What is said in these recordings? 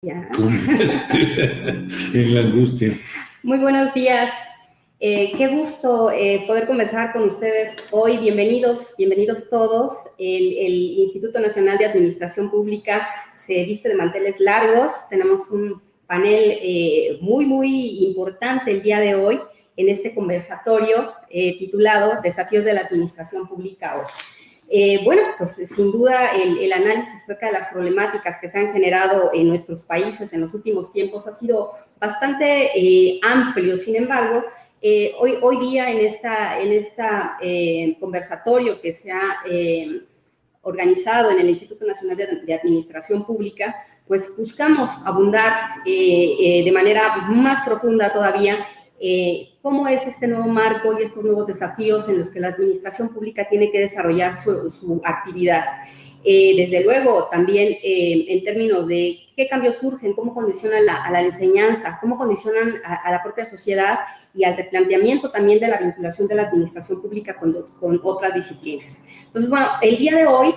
Ya. En la angustia. Muy buenos días. Qué gusto poder conversar con ustedes hoy. Bienvenidos todos. El Instituto Nacional de Administración Pública se viste de manteles largos. Tenemos un panel muy importante el día de hoy en este conversatorio titulado Desafíos de la Administración Pública hoy. Bueno, pues sin duda el análisis acerca de las problemáticas que se han generado en nuestros países en los últimos tiempos ha sido bastante amplio. Sin embargo, hoy día en esta conversatorio que se ha organizado en el Instituto Nacional de Administración Pública, pues buscamos abundar de manera más profunda todavía cómo es este nuevo marco y estos nuevos desafíos en los que la administración pública tiene que desarrollar su actividad. Desde luego, también en términos de qué cambios surgen, cómo condicionan a la enseñanza, cómo condicionan a la propia sociedad y al replanteamiento también de la vinculación de la administración pública con otras disciplinas. Entonces, bueno, el día de hoy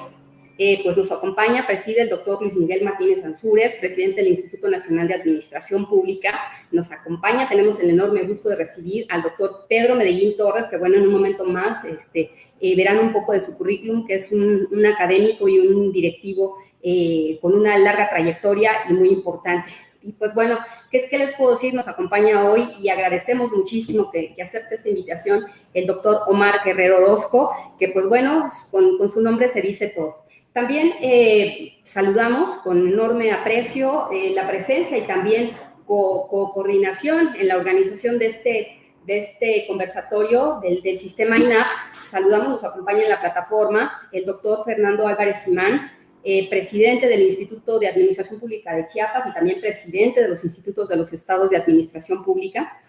pues nos acompaña, preside el doctor Luis Miguel Martínez Ansúrez, presidente del Instituto Nacional de Administración Pública. Nos acompaña, tenemos el enorme gusto de recibir al doctor Pedro Medellín Torres, que bueno, en un momento más verán un poco de su currículum, que es un académico y un directivo con una larga trayectoria y muy importante. Y pues bueno, ¿qué les puedo decir? Nos acompaña hoy y agradecemos muchísimo que acepte esta invitación el doctor Omar Guerrero Orozco, que pues bueno, con su nombre se dice todo. También saludamos con enorme aprecio la presencia y también coordinación en la organización de este conversatorio del sistema INAP. Saludamos, nos acompaña en la plataforma el doctor Fernando Álvarez Simán, presidente del Instituto de Administración Pública de Chiapas y también presidente de los Institutos de los Estados de Administración Pública.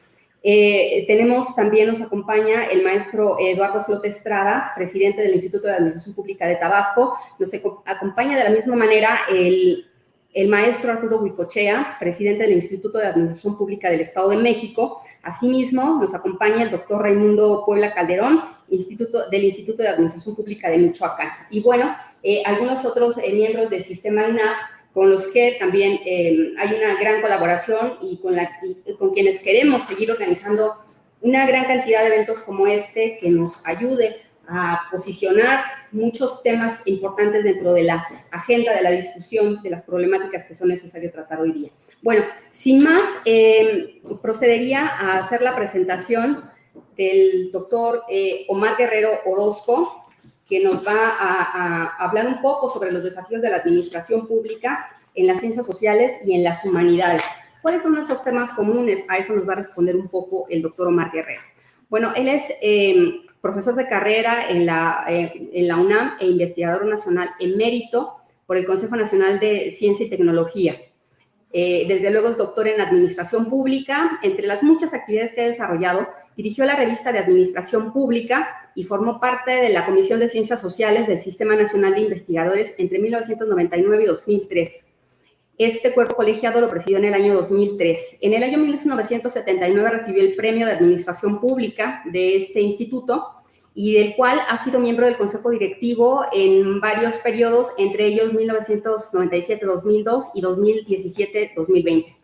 Tenemos también, nos acompaña el maestro Eduardo Flota Estrada, presidente del Instituto de Administración Pública de Tabasco. Nos acompaña de la misma manera el maestro Arturo Huicochea, presidente del Instituto de Administración Pública del Estado de México. Asimismo, nos acompaña el doctor Raimundo Puebla Calderón, del Instituto de Administración Pública de Michoacán. Y bueno, algunos otros miembros del sistema INAP, con los que también hay una gran colaboración y con quienes queremos seguir organizando una gran cantidad de eventos como este que nos ayude a posicionar muchos temas importantes dentro de la agenda de la discusión de las problemáticas que son necesarias tratar hoy día. Bueno, sin más, procedería a hacer la presentación del doctor Omar Guerrero Orozco, que nos va a hablar un poco sobre los desafíos de la administración pública en las ciencias sociales y en las humanidades. ¿Cuáles son nuestros temas comunes? A eso nos va a responder un poco el doctor Omar Guerrero. Bueno, él es profesor de carrera en la UNAM e investigador nacional emérito por el Consejo Nacional de Ciencia y Tecnología. Desde luego es doctor en Administración Pública. Entre las muchas actividades que ha desarrollado, dirigió la revista de Administración Pública y formó parte de la Comisión de Ciencias Sociales del Sistema Nacional de Investigadores entre 1999 y 2003. Este cuerpo colegiado lo presidió en el año 2003. En el año 1979 recibió el Premio de Administración Pública de este instituto y del cual ha sido miembro del Consejo Directivo en varios periodos, entre ellos 1997-2002 y 2017-2020.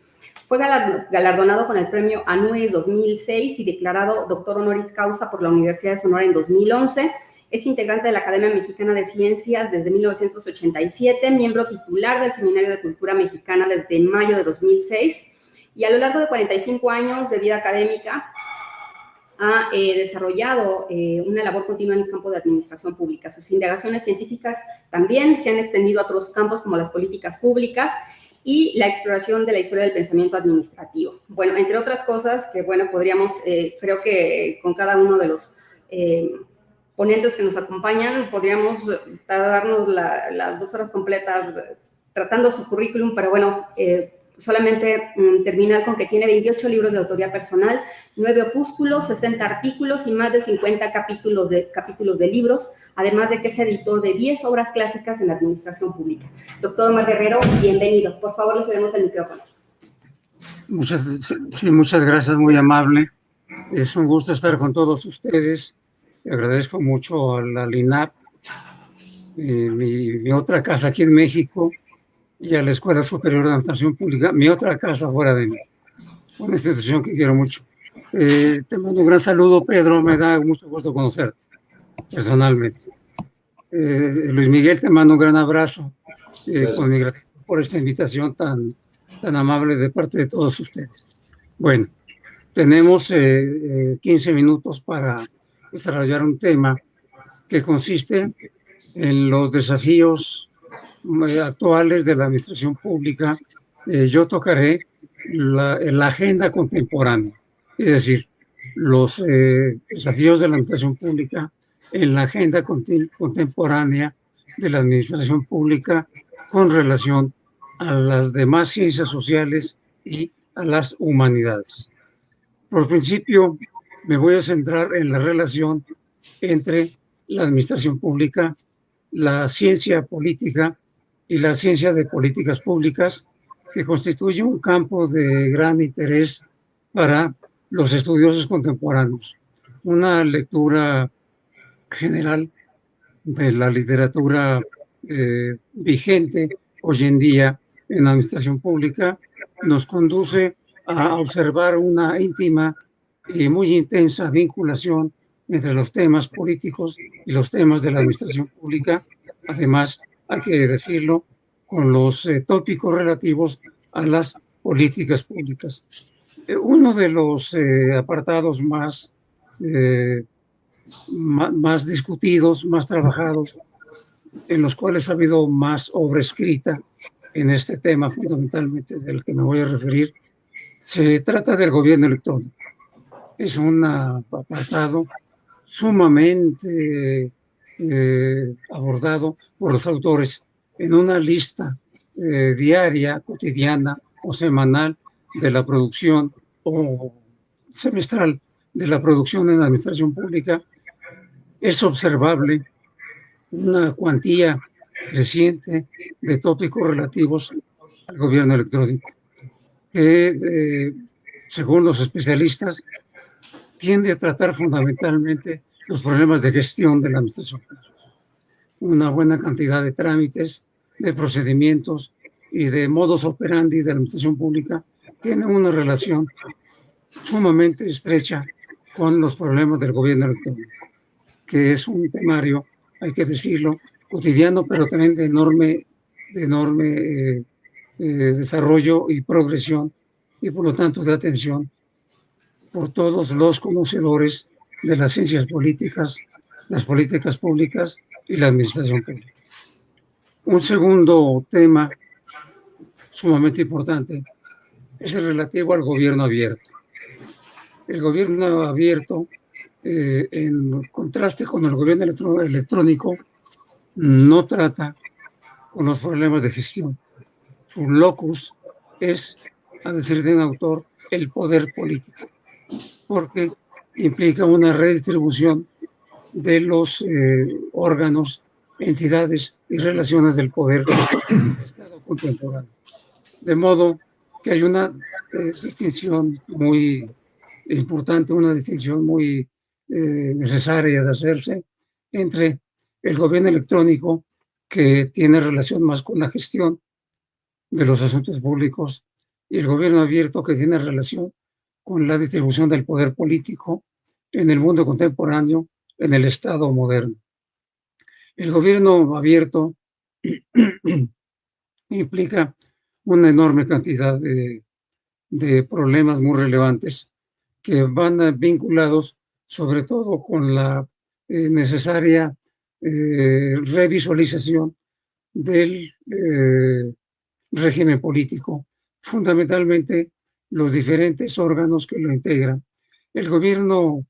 Fue galardonado con el Premio ANUES 2006 y declarado doctor honoris causa por la Universidad de Sonora en 2011. Es integrante de la Academia Mexicana de Ciencias desde 1987, miembro titular del Seminario de Cultura Mexicana desde mayo de 2006, y a lo largo de 45 años de vida académica ha desarrollado una labor continua en el campo de administración pública. Sus indagaciones científicas también se han extendido a otros campos como las políticas públicas y la exploración de la historia del pensamiento administrativo. Bueno, entre otras cosas que, bueno, podríamos, creo que con cada uno de los ponentes que nos acompañan, podríamos darnos las 2 horas completas tratando su currículum, pero bueno, solamente terminar con que tiene 28 libros de autoría personal, 9 opúsculos, 60 artículos y más de 50 capítulos de libros, además de que es editor de 10 obras clásicas en la administración pública. Doctor Omar Guerrero, bienvenido. Por favor, le cedemos el micrófono. Muchas gracias, muy amable. Es un gusto estar con todos ustedes. Agradezco mucho a la INAP, mi otra casa aquí en México, y a la Escuela Superior de Administración Pública, mi otra casa fuera de mí, una institución que quiero mucho. Te mando un gran saludo, Pedro, me da mucho gusto conocerte personalmente. Luis Miguel, te mando un gran abrazo, con mi gratitud por esta invitación tan amable de parte de todos ustedes. Bueno, tenemos 15 minutos para desarrollar un tema que consiste en los desafíos actuales de la administración pública. Yo tocaré la agenda contemporánea, es decir, los desafíos de la administración pública en la agenda contemporánea de la administración pública con relación a las demás ciencias sociales y a las humanidades. Por principio, me voy a centrar en la relación entre la administración pública, la ciencia política y la ciencia de políticas públicas, que constituye un campo de gran interés para los estudiosos contemporáneos. Una lectura general de la literatura vigente hoy en día en la administración pública nos conduce a observar una íntima y muy intensa vinculación entre los temas políticos y los temas de la administración pública. Además, hay que decirlo, con los tópicos relativos a las políticas públicas. Uno de los apartados más discutidos, más trabajados, en los cuales ha habido más obra escrita en este tema fundamentalmente del que me voy a referir, se trata del gobierno electrónico. Es un apartado sumamente abordado por los autores en una lista diaria, cotidiana o semanal de la producción o semestral de la producción en la administración pública. Es observable una cuantía creciente de tópicos relativos al gobierno electrónico, que según los especialistas tiende a tratar fundamentalmente los problemas de gestión de la administración pública. Una buena cantidad de trámites, de procedimientos y de modus operandi de la administración pública tienen una relación sumamente estrecha con los problemas del gobierno electrónico, que es un temario, hay que decirlo, cotidiano, pero también de enorme desarrollo y progresión, y por lo tanto de atención por todos los conocedores de las ciencias políticas, las políticas públicas y la administración pública. Un segundo tema sumamente importante es el relativo al gobierno abierto. El gobierno abierto, en contraste con el gobierno electrónico, no trata con los problemas de gestión. Su locus es, a decir de un autor, el poder político, porque implica una redistribución de los órganos, entidades y relaciones del poder del Estado contemporáneo. De modo que hay una distinción muy importante, una distinción muy necesaria de hacerse entre el gobierno electrónico, que tiene relación más con la gestión de los asuntos públicos, y el gobierno abierto, que tiene relación con la distribución del poder político en el mundo contemporáneo, en el Estado moderno. El gobierno abierto implica una enorme cantidad de problemas muy relevantes que van vinculados sobre todo con la necesaria revisualización del régimen político, fundamentalmente los diferentes órganos que lo integran. El gobierno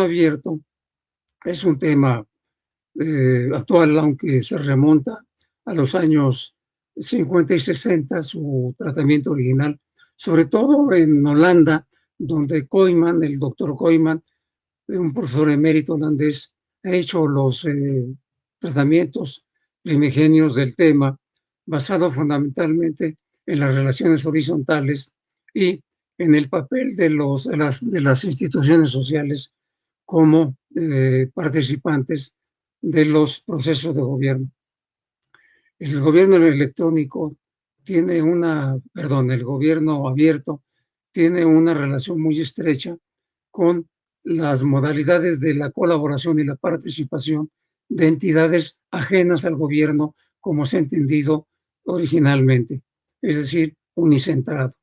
abierto es un tema actual, aunque se remonta a los años 50 y 60, su tratamiento original, sobre todo en Holanda, donde Koyman, el doctor Koyman, un profesor emérito holandés, ha hecho los tratamientos primigenios del tema, basado fundamentalmente en las relaciones horizontales y en el papel de las instituciones sociales como participantes de los procesos de gobierno. El gobierno electrónico el gobierno abierto tiene una relación muy estrecha con las modalidades de la colaboración y la participación de entidades ajenas al gobierno, como se ha entendido originalmente, es decir, unicentrado.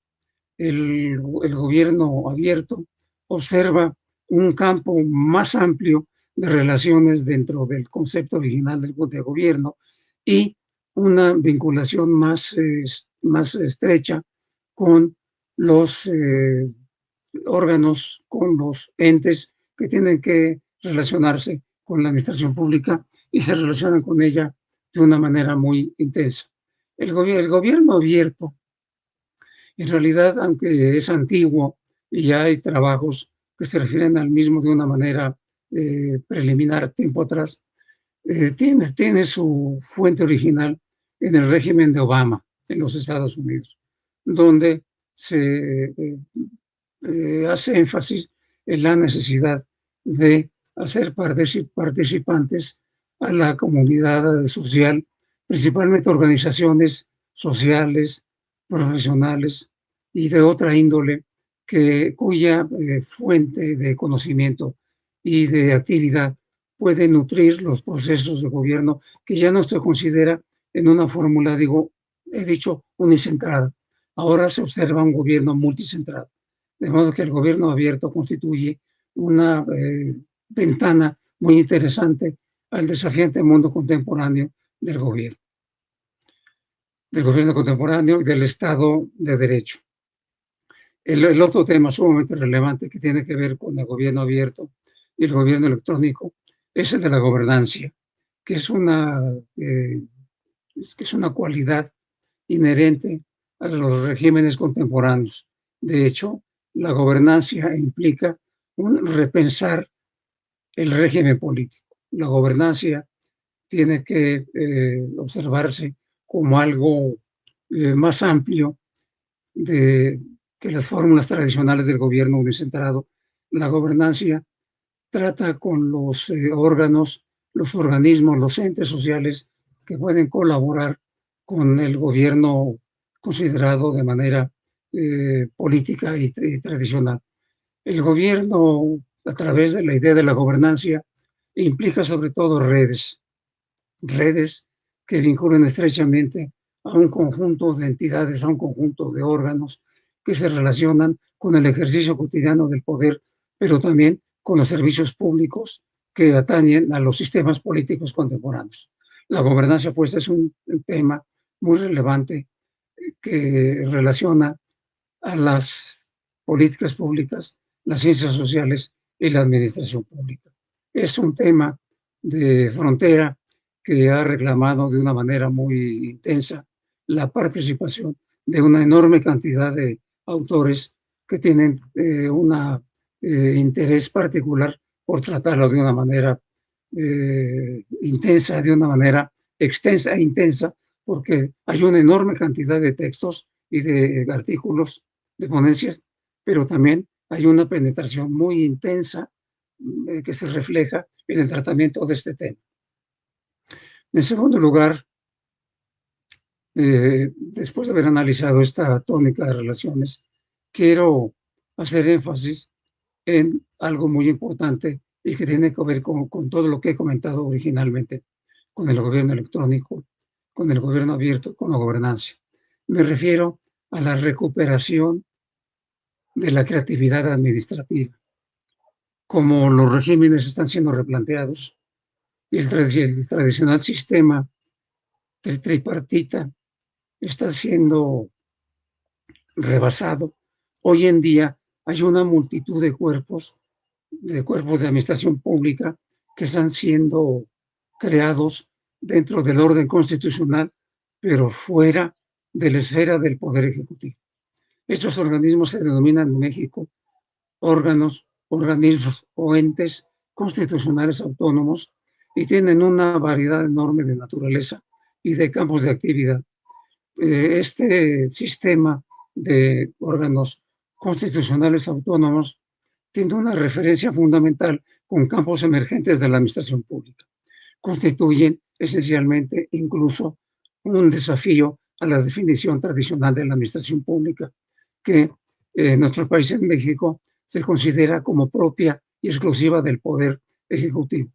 El gobierno abierto observa un campo más amplio de relaciones dentro del concepto original de gobierno y una vinculación más estrecha con los órganos, con los entes que tienen que relacionarse con la administración pública y se relacionan con ella de una manera muy intensa. El gobierno abierto, en realidad, aunque es antiguo y ya hay trabajos que se refieren al mismo de una manera preliminar tiempo atrás, tiene su fuente original en el régimen de Obama en los Estados Unidos, donde se hace énfasis en la necesidad de hacer participantes a la comunidad social, principalmente organizaciones sociales, profesionales y de otra índole, cuya fuente de conocimiento y de actividad puede nutrir los procesos de gobierno, que ya no se considera en una fórmula, he dicho, unicentrada. Ahora se observa un gobierno multicentrado. De modo que el gobierno abierto constituye una ventana muy interesante al desafiante mundo contemporáneo del gobierno contemporáneo y del Estado de Derecho. El otro tema sumamente relevante que tiene que ver con el gobierno abierto y el gobierno electrónico es el de la gobernancia, que es una cualidad inherente a los regímenes contemporáneos. De hecho, la gobernancia implica un repensar el régimen político. La gobernancia tiene que observarse como algo más amplio que las fórmulas tradicionales del gobierno unicentrado. La gobernancia trata con los órganos, los organismos, los entes sociales que pueden colaborar con el gobierno considerado de manera política y tradicional. El gobierno, a través de la idea de la gobernancia, implica sobre todo redes que vinculan estrechamente a un conjunto de entidades, a un conjunto de órganos que se relacionan con el ejercicio cotidiano del poder, pero también con los servicios públicos que atañen a los sistemas políticos contemporáneos. La gobernancia, pues, es un tema muy relevante que relaciona a las políticas públicas, las ciencias sociales y la administración pública. Es un tema de frontera que ha reclamado de una manera muy intensa la participación de una enorme cantidad de autores que tienen un interés particular por tratarlo de una manera intensa, de una manera extensa e intensa, porque hay una enorme cantidad de textos y de artículos, de ponencias, pero también hay una penetración muy intensa que se refleja en el tratamiento de este tema. En segundo lugar, después de haber analizado esta tónica de relaciones, quiero hacer énfasis en algo muy importante y que tiene que ver con todo lo que he comentado originalmente, con el gobierno electrónico, con el gobierno abierto, con la gobernanza. Me refiero a la recuperación de la creatividad administrativa. Como los regímenes están siendo replanteados y el tradicional sistema tripartita está siendo rebasado, hoy en día hay una multitud de cuerpos de administración pública que están siendo creados dentro del orden constitucional, pero fuera de la esfera del Poder Ejecutivo. Estos organismos se denominan en México organismos o entes constitucionales autónomos y tienen una variedad enorme de naturaleza y de campos de actividad. Este sistema de órganos constitucionales autónomos tiene una referencia fundamental con campos emergentes de la administración pública. Constituyen esencialmente incluso un desafío a la definición tradicional de la administración pública, que en nuestro país, en México, se considera como propia y exclusiva del Poder Ejecutivo.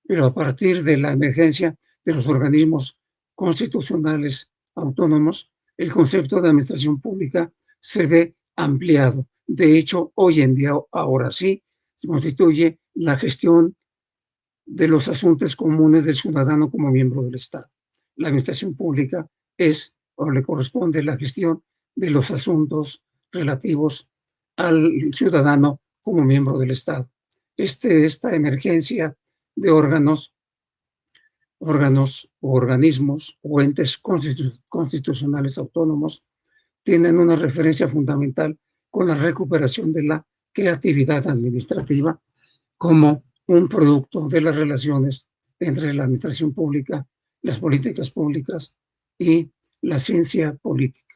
Pero a partir de la emergencia de los organismos constitucionales autónomos, el concepto de administración pública se ve ampliado. De hecho, hoy en día, ahora sí, se constituye la gestión de los asuntos comunes del ciudadano como miembro del Estado. La administración pública es o le corresponde la gestión de los asuntos relativos al ciudadano como miembro del Estado. Esta emergencia de órganos o organismos o entes constitucionales autónomos tienen una referencia fundamental con la recuperación de la creatividad administrativa como un producto de las relaciones entre la administración pública, las políticas públicas y la ciencia política.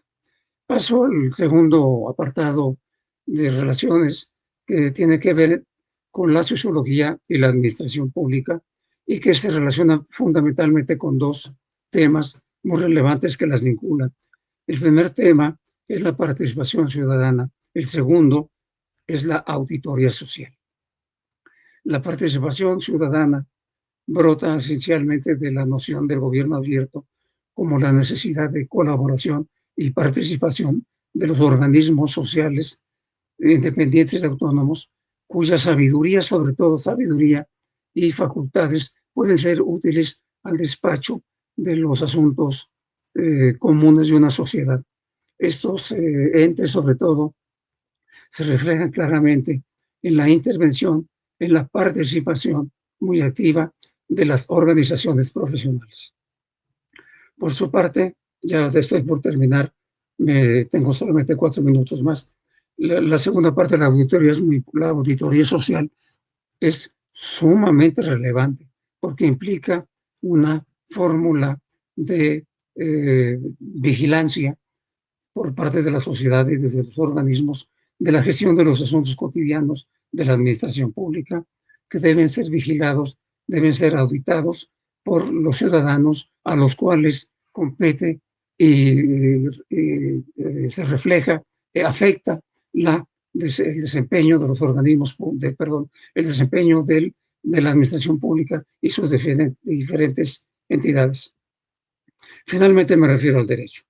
Paso al segundo apartado de relaciones, que tiene que ver con la sociología y la administración pública, y que se relaciona fundamentalmente con dos temas muy relevantes que las vinculan. El primer tema es la participación ciudadana, el segundo es la auditoría social. La participación ciudadana brota esencialmente de la noción del gobierno abierto como la necesidad de colaboración y participación de los organismos sociales independientes y autónomos, cuya sabiduría, sobre todo sabiduría y facultades, pueden ser útiles al despacho de los asuntos comunes de una sociedad. Estos entes, sobre todo, se reflejan claramente en la intervención, en la participación muy activa de las organizaciones profesionales. Por su parte, ya estoy por terminar, tengo solamente 4 minutos más. La segunda parte de la auditoría, la auditoría social, es sumamente relevante porque implica una fórmula de vigilancia por parte de la sociedad y desde los organismos de la gestión de los asuntos cotidianos de la administración pública, que deben ser vigilados, deben ser auditados por los ciudadanos a los cuales compete y se refleja, afecta el desempeño de los organismos, el desempeño de la administración pública y sus diferentes entidades. Finalmente me refiero al derecho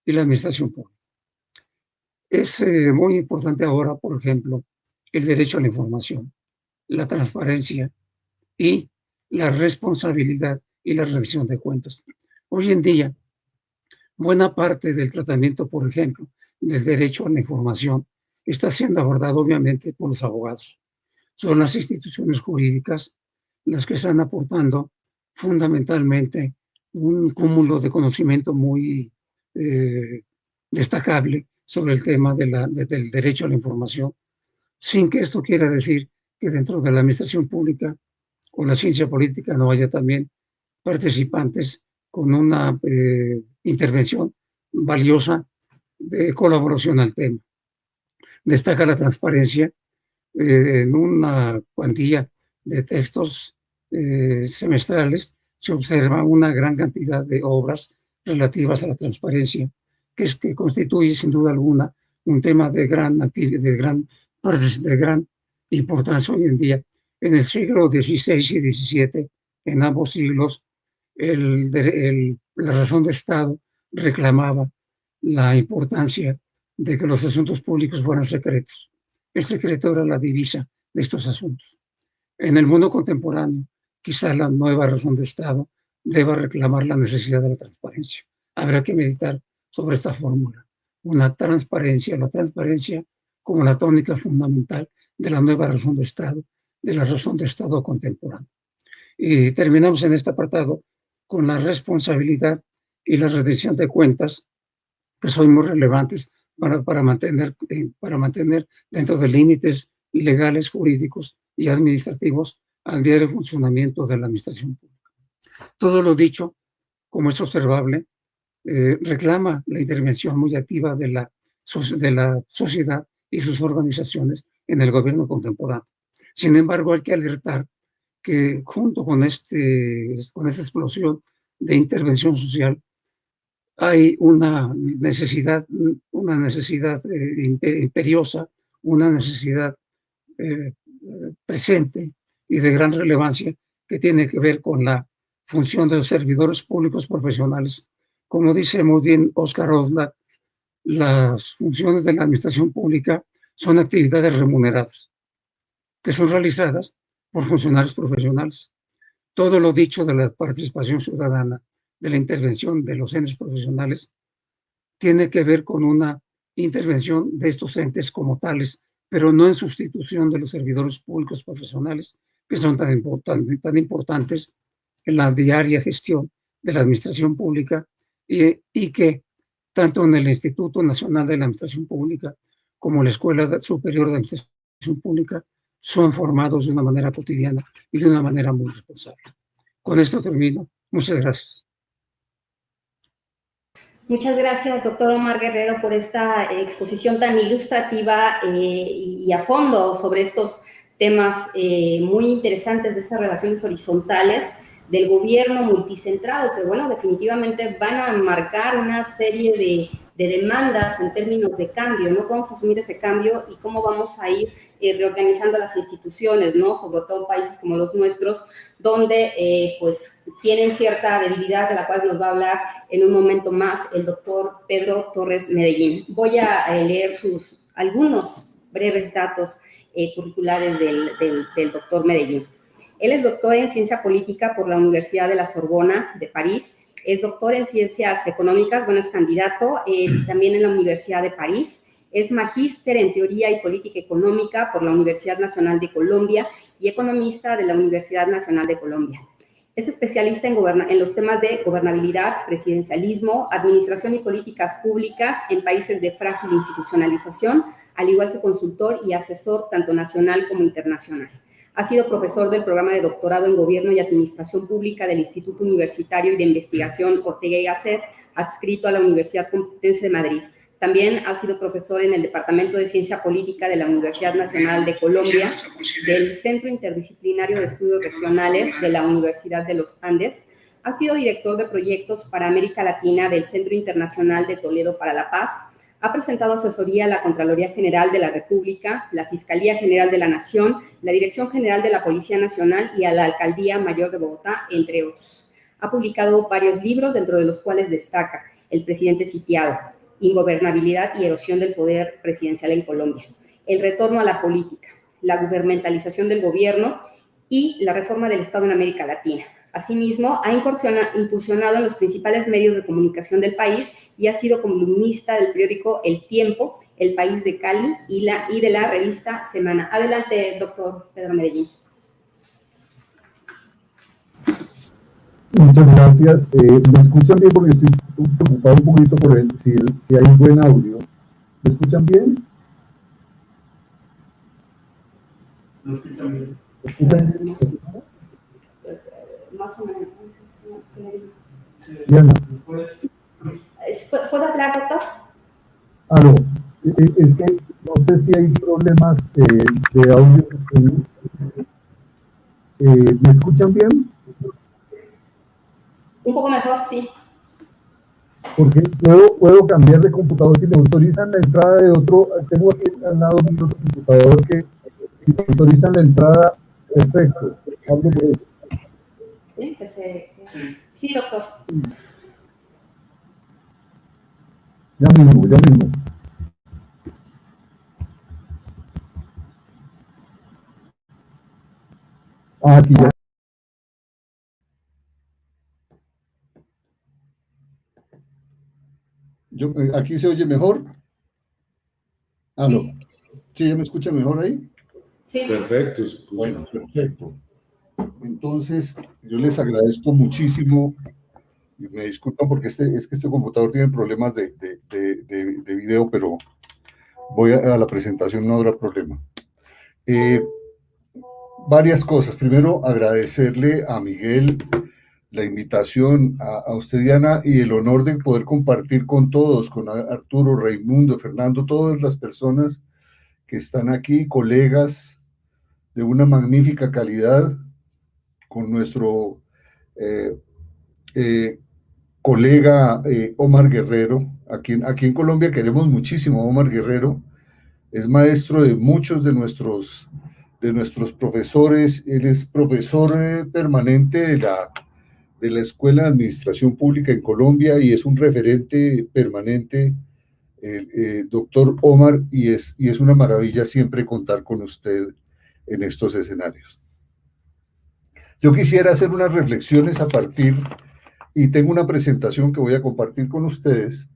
y la administración pública. Es muy importante ahora, por ejemplo, el derecho a la información, la transparencia y la responsabilidad y la rendición de cuentas. Hoy en día, buena parte del tratamiento, por ejemplo, del derecho a la información está siendo abordado obviamente por los abogados. Son las instituciones jurídicas las que están aportando fundamentalmente un cúmulo de conocimiento muy destacable sobre el tema del derecho a la información, sin que esto quiera decir que dentro de la administración pública o la ciencia política no haya también participantes con una intervención valiosa de colaboración al tema. Destaca la transparencia en una cuantía de textos semestrales. Se observa una gran cantidad de obras relativas a la transparencia, que constituye sin duda alguna un tema de gran importancia hoy en día. En el siglo XVI y XVII, en ambos siglos, la razón de Estado reclamaba la importancia de que los asuntos públicos fueran secretos. El secreto era la divisa de estos asuntos. En el mundo contemporáneo, quizá la nueva razón de Estado deba reclamar la necesidad de la transparencia. Habrá que meditar sobre esta fórmula. La transparencia como la tónica fundamental de la nueva razón de Estado, de la razón de Estado contemporánea. Y terminamos en este apartado con la responsabilidad y la rendición de cuentas, que son muy relevantes para mantener dentro de límites legales, jurídicos y administrativos al diario funcionamiento de la administración pública. Todo lo dicho, como es observable, reclama la intervención muy activa de la sociedad y sus organizaciones en el gobierno contemporáneo. Sin embargo, hay que alertar que junto con esta explosión de intervención social hay una necesidad imperiosa, una necesidad presente y de gran relevancia que tiene que ver con la función de los servidores públicos profesionales. Como dice muy bien Oscar Osla, las funciones de la administración pública son actividades remuneradas que son realizadas por funcionarios profesionales. Todo lo dicho de la participación ciudadana, de la intervención de los entes profesionales, tiene que ver con una intervención de estos entes como tales, pero no en sustitución de los servidores públicos profesionales, que son tan importantes en la diaria gestión de la administración pública y que tanto en el Instituto Nacional de la Administración Pública como en la Escuela Superior de Administración Pública son formados de una manera cotidiana y de una manera muy responsable. Con esto termino. Muchas gracias. Muchas gracias, doctor Omar Guerrero, por esta exposición tan ilustrativa y a fondo sobre estos temas muy interesantes de estas relaciones horizontales del gobierno multicentrado, que, bueno, definitivamente van a marcar una serie de demandas en términos de cambio, ¿no? Vamos a asumir ese cambio y cómo vamos a ir reorganizando las instituciones, ¿no? Sobre todo en países como los nuestros, donde pues tienen cierta debilidad, de la cual nos va a hablar en un momento más el doctor Pedro Torres Medellín. Voy a leer algunos breves datos curriculares del doctor Medellín. Él es doctor en Ciencia Política por la Universidad de la Sorbona de París, es doctor en Ciencias Económicas, bueno, es candidato también en la Universidad de París, es magíster en Teoría y Política Económica por la Universidad Nacional de Colombia y economista de la Universidad Nacional de Colombia. Es especialista en los temas de gobernabilidad, presidencialismo, administración y políticas públicas en países de frágil institucionalización, al igual que consultor y asesor tanto nacional como internacional. Ha sido profesor del programa de doctorado en Gobierno y Administración Pública del Instituto Universitario y de Investigación Ortega y Gasset, adscrito a la Universidad Complutense de Madrid. También ha sido profesor en el Departamento de Ciencia Política de la Universidad Nacional de Colombia, del Centro Interdisciplinario de Estudios Regionales de la Universidad de los Andes. Ha sido director de proyectos para América Latina del Centro Internacional de Toledo para la Paz. Ha presentado asesoría a la Contraloría General de la República, la Fiscalía General de la Nación, la Dirección General de la Policía Nacional y a la Alcaldía Mayor de Bogotá, entre otros. Ha publicado varios libros, dentro de los cuales destaca El presidente sitiado, Ingobernabilidad y erosión del poder presidencial en Colombia, El retorno a la política, la gubernamentalización del gobierno y la reforma del Estado en América Latina. Asimismo, ha incursionado en los principales medios de comunicación del país y ha sido columnista del periódico El Tiempo, El País de Cali y de la revista Semana. Adelante, doctor Pedro Medellín. Muchas gracias. ¿Me escuchan bien? Porque estoy preocupado un poquito por si hay un buen audio. ¿Me escuchan bien? ¿Lo escuchan bien? ¿Me escuchan bien? Más o menos. Diana. ¿Puedo hablar, doctor? Aló. Es que no sé si hay problemas de audio. ¿Me escuchan bien? Un poco mejor, sí. Porque puedo cambiar de computador si me autorizan la entrada de otro. Tengo aquí al lado mi otro computador que si me autorizan la entrada, perfecto. Hablo por eso. Sí, sí, doctor. Ya mismo. Aquí ya. ¿Aquí se oye mejor? ¿Aló? ¿Sí, ya me escucha mejor ahí? Sí. Perfecto. Bueno, perfecto. Entonces, yo les agradezco muchísimo y me disculpan porque este computador tiene problemas de video, pero voy a la presentación, no habrá problema. Varias cosas. Primero, agradecerle a Miguel la invitación, a usted, Diana, y el honor de poder compartir con todos, con Arturo, Raimundo, Fernando, todas las personas que están aquí, colegas de una magnífica calidad, con nuestro colega Omar Guerrero. Aquí en Colombia queremos muchísimo a Omar Guerrero. Es maestro de muchos de nuestros profesores. Él es profesor permanente de la Escuela de Administración Pública en Colombia y es un referente permanente, doctor Omar, y es una maravilla siempre contar con usted en estos escenarios. Yo quisiera hacer unas reflexiones a partir, y tengo una presentación que voy a compartir con ustedes,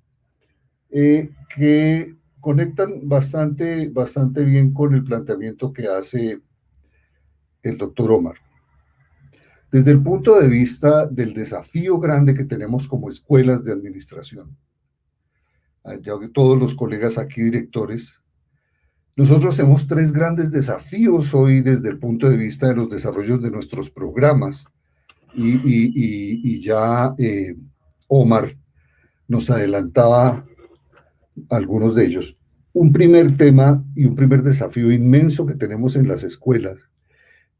que conectan bastante bien con el planteamiento que hace el doctor Omar. Desde el punto de vista del desafío grande que tenemos como escuelas de administración, ya que todos los colegas aquí directores, nosotros tenemos tres grandes desafíos hoy desde el punto de vista de los desarrollos de nuestros programas y ya Omar nos adelantaba algunos de ellos. Un primer tema y un primer desafío inmenso que tenemos en las escuelas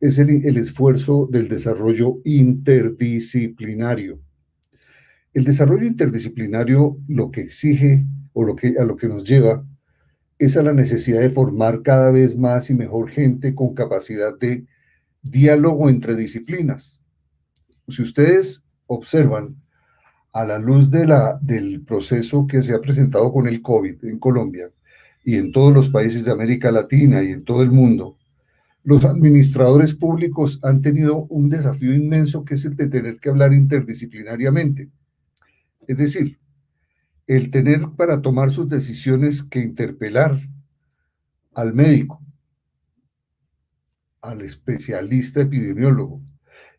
es el esfuerzo del desarrollo interdisciplinario. El desarrollo interdisciplinario lo que exige o a lo que nos lleva es a la necesidad de formar cada vez más y mejor gente con capacidad de diálogo entre disciplinas. Si ustedes observan, a la luz del proceso que se ha presentado con el COVID en Colombia y en todos los países de América Latina y en todo el mundo, los administradores públicos han tenido un desafío inmenso que es el de tener que hablar interdisciplinariamente. Es decir, el tener para tomar sus decisiones que interpelar al médico, al especialista epidemiólogo,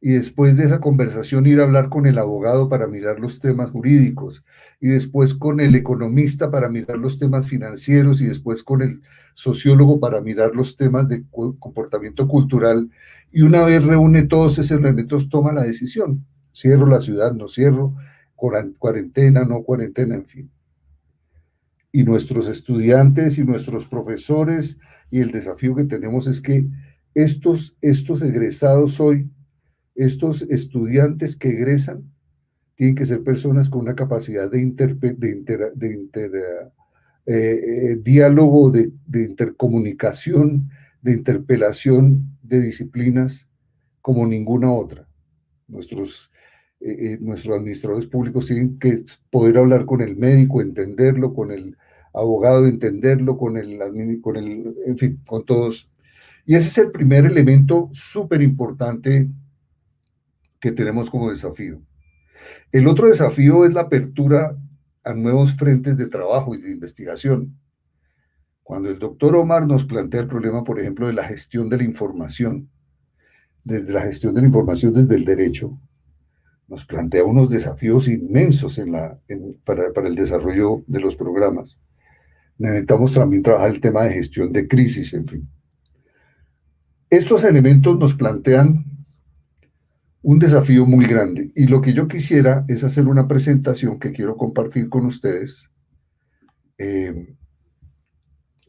y después de esa conversación ir a hablar con el abogado para mirar los temas jurídicos, y después con el economista para mirar los temas financieros, y después con el sociólogo para mirar los temas de comportamiento cultural, y una vez reúne todos esos elementos, toma la decisión. Cierro la ciudad, no cierro, cuarentena, no cuarentena, en fin. Y nuestros estudiantes y nuestros profesores, y el desafío que tenemos es que estos egresados hoy, estos estudiantes que egresan, tienen que ser personas con una capacidad de diálogo, de intercomunicación, de interpelación de disciplinas como ninguna otra. Nuestros administradores públicos tienen que poder hablar con el médico, entenderlo, con el abogado, entenderlo, en fin, con todos. Y ese es el primer elemento súper importante que tenemos como desafío. El otro desafío es la apertura a nuevos frentes de trabajo y de investigación. Cuando el doctor Omar nos plantea el problema, por ejemplo, de la gestión de la información, desde la gestión de la información desde el derecho, nos plantea unos desafíos inmensos para el desarrollo de los programas. Necesitamos también trabajar el tema de gestión de crisis, en fin. Estos elementos nos plantean un desafío muy grande y lo que yo quisiera es hacer una presentación que quiero compartir con ustedes. En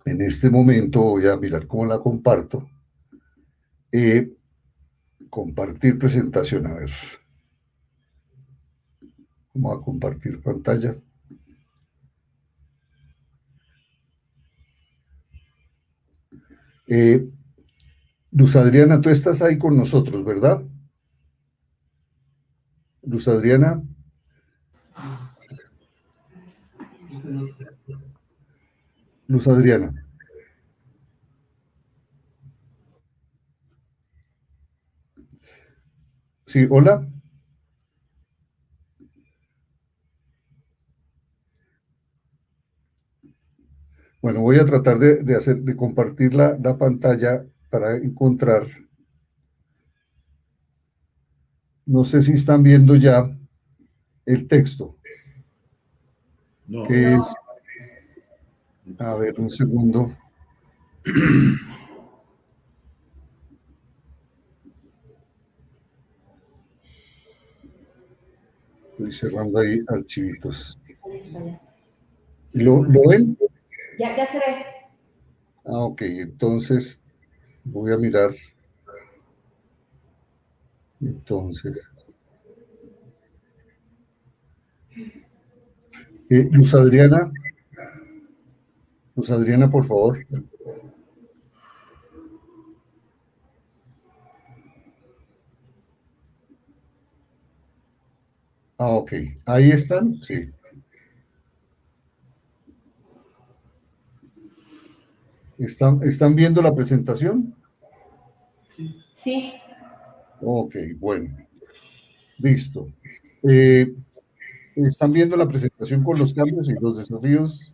este momento voy a mirar cómo la comparto. Compartir presentación, a ver. Vamos a compartir pantalla. Luz Adriana, tú estás ahí con nosotros, ¿verdad? Luz Adriana. Luz Adriana. Sí, hola. Bueno, voy a tratar de compartir la pantalla para encontrar. No sé si están viendo ya el texto. No. Que es, a ver, un segundo. Estoy cerrando ahí archivitos. ¿Lo ven? Ya se ve. Ah, ok, entonces voy a mirar. Entonces. Luz Adriana. Luz Adriana, por favor. Ok. Ahí están, sí. ¿Están viendo la presentación? Sí. Ok, bueno. Listo. ¿Están viendo la presentación con los cambios y los desafíos?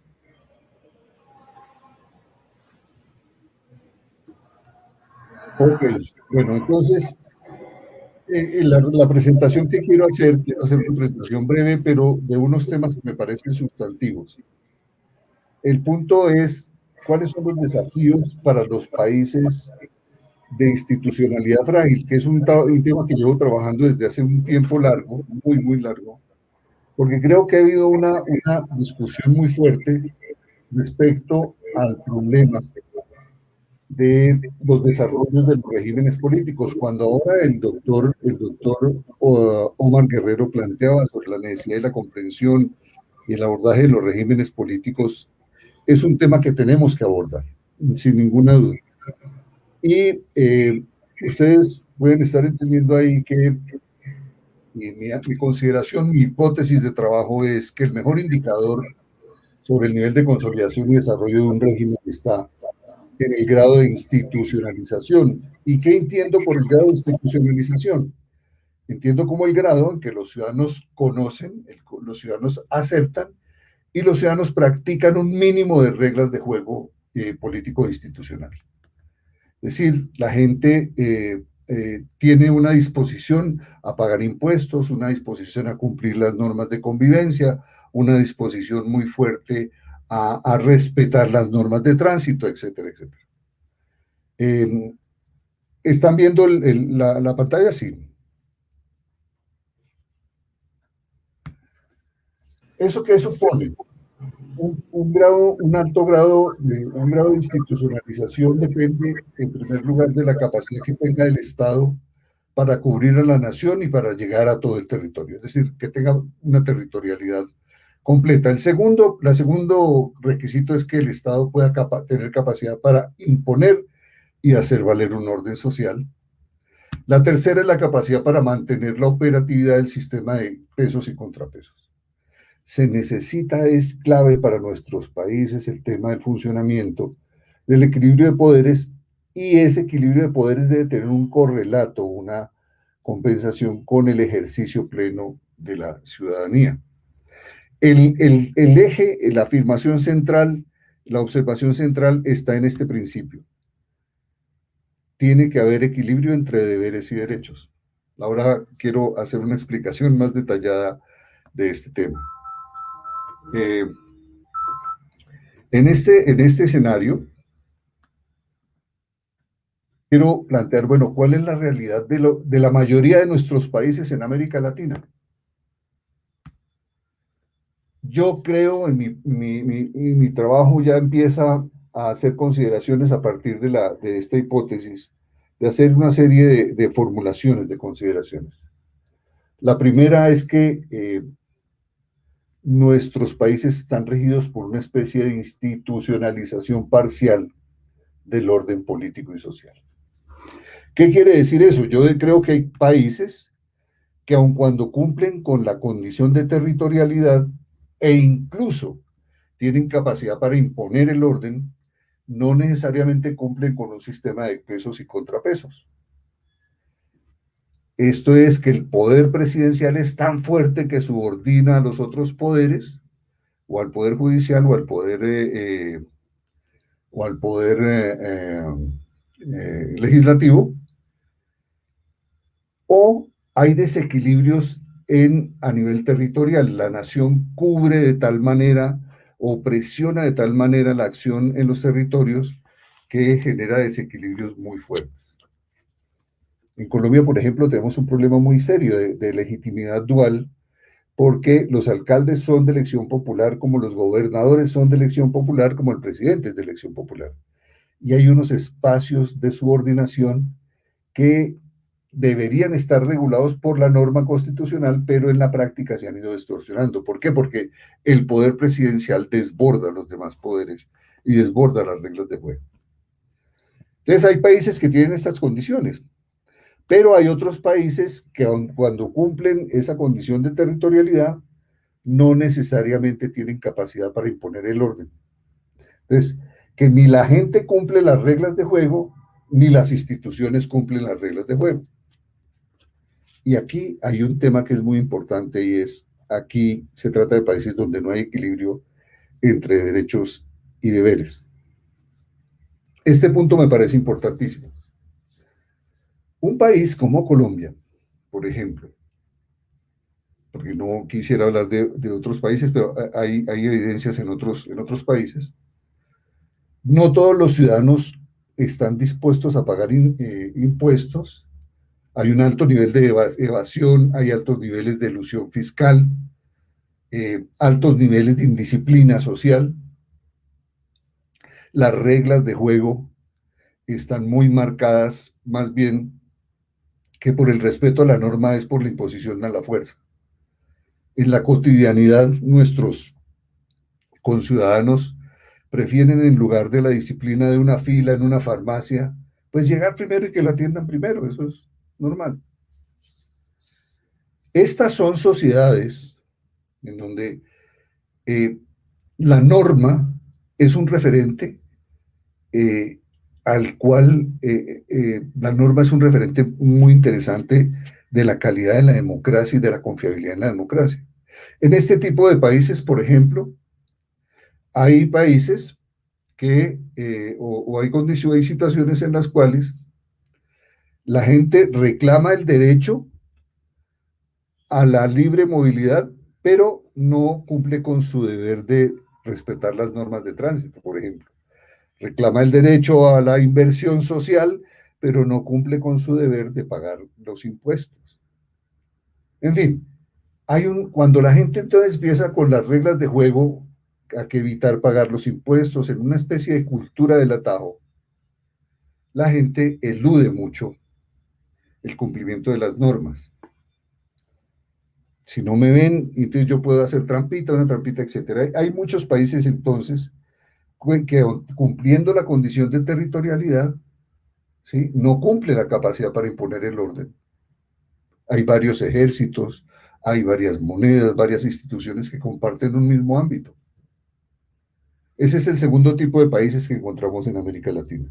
Ok, bueno, entonces, la presentación que quiero hacer una presentación breve, pero de unos temas que me parecen sustantivos. El punto es, ¿cuáles son los desafíos para los países de institucionalidad frágil? Que es un tema que llevo trabajando desde hace un tiempo largo, muy, muy largo, porque creo que ha habido una discusión muy fuerte respecto al problema de los desarrollos de los regímenes políticos. Cuando ahora el doctor Omar Guerrero planteaba sobre la necesidad de la comprensión y el abordaje de los regímenes políticos, es un tema que tenemos que abordar, sin ninguna duda. Y ustedes pueden estar entendiendo ahí que mi consideración, mi hipótesis de trabajo es que el mejor indicador sobre el nivel de consolidación y desarrollo de un régimen está en el grado de institucionalización. ¿Y qué entiendo por el grado de institucionalización? Entiendo como el grado en que los ciudadanos conocen, los ciudadanos aceptan y los ciudadanos practican un mínimo de reglas de juego político e institucional. Es decir, la gente tiene una disposición a pagar impuestos, una disposición a cumplir las normas de convivencia, una disposición muy fuerte a respetar las normas de tránsito, etcétera, etcétera. ¿Están viendo la pantalla? Sí. ¿Eso qué supone? Un alto grado de institucionalización depende, en primer lugar, de la capacidad que tenga el Estado para cubrir a la nación y para llegar a todo el territorio, es decir, que tenga una territorialidad completa. El segundo requisito es que el Estado pueda tener capacidad para imponer y hacer valer un orden social. La tercera es la capacidad para mantener la operatividad del sistema de pesos y contrapesos. Se necesita, es clave para nuestros países el tema del funcionamiento del equilibrio de poderes, y ese equilibrio de poderes debe tener un correlato, una compensación con el ejercicio pleno de la ciudadanía. El eje, la afirmación central, la observación central está en este principio. Tiene que haber equilibrio entre deberes y derechos. Ahora quiero hacer una explicación más detallada de este tema. En este escenario, quiero plantear, bueno, ¿cuál es la realidad de la mayoría de nuestros países en América Latina? Yo creo, en mi trabajo ya empieza a hacer consideraciones a partir de esta hipótesis, de hacer una serie de formulaciones, de consideraciones. La primera es que nuestros países están regidos por una especie de institucionalización parcial del orden político y social. ¿Qué quiere decir eso? Yo creo que hay países que aun cuando cumplen con la condición de territorialidad e incluso tienen capacidad para imponer el orden, no necesariamente cumplen con un sistema de pesos y contrapesos. Esto es que el poder presidencial es tan fuerte que subordina a los otros poderes, o al poder judicial, o al poder legislativo, o hay desequilibrios a nivel territorial. La nación cubre de tal manera o presiona de tal manera la acción en los territorios que genera desequilibrios muy fuertes. En Colombia, por ejemplo, tenemos un problema muy serio de legitimidad dual, porque los alcaldes son de elección popular, como los gobernadores son de elección popular, como el presidente es de elección popular. Y hay unos espacios de subordinación que deberían estar regulados por la norma constitucional, pero en la práctica se han ido distorsionando. ¿Por qué? Porque el poder presidencial desborda los demás poderes y desborda las reglas de juego. Entonces hay países que tienen estas condiciones, pero hay otros países que cuando cumplen esa condición de territorialidad, no necesariamente tienen capacidad para imponer el orden. Entonces, que ni la gente cumple las reglas de juego, ni las instituciones cumplen las reglas de juego. Y aquí hay un tema que es muy importante y es, aquí se trata de países donde no hay equilibrio entre derechos y deberes. Este punto me parece importantísimo. Un país como Colombia, por ejemplo, porque no quisiera hablar de otros países, pero hay evidencias en otros países, no todos los ciudadanos están dispuestos a pagar impuestos. Hay un alto nivel de evasión, hay altos niveles de elusión fiscal, altos niveles de indisciplina social. Las reglas de juego están muy marcadas, más bien que por el respeto a la norma es por la imposición a la fuerza. En la cotidianidad, nuestros conciudadanos prefieren, en lugar de la disciplina de una fila en una farmacia, pues llegar primero y que la atiendan primero, eso es normal. Estas son sociedades en donde la norma es un referente al cual la norma es un referente muy interesante de la calidad de la democracia y de la confiabilidad en la democracia. En este tipo de países, por ejemplo, hay países que, o hay condiciones, hay situaciones en las cuales la gente reclama el derecho a la libre movilidad, pero no cumple con su deber de respetar las normas de tránsito, por ejemplo. Reclama el derecho a la inversión social, pero no cumple con su deber de pagar los impuestos. En fin, cuando la gente entonces empieza con las reglas de juego, a que evitar pagar los impuestos, en una especie de cultura del atajo, la gente elude mucho el cumplimiento de las normas. Si no me ven, entonces yo puedo hacer trampita, una trampita, etc. Hay muchos países entonces que cumpliendo la condición de territorialidad, ¿sí?, no cumple la capacidad para imponer el orden. Hay varios ejércitos, hay varias monedas, varias instituciones que comparten un mismo ámbito. Ese es el segundo tipo de países que encontramos en América Latina.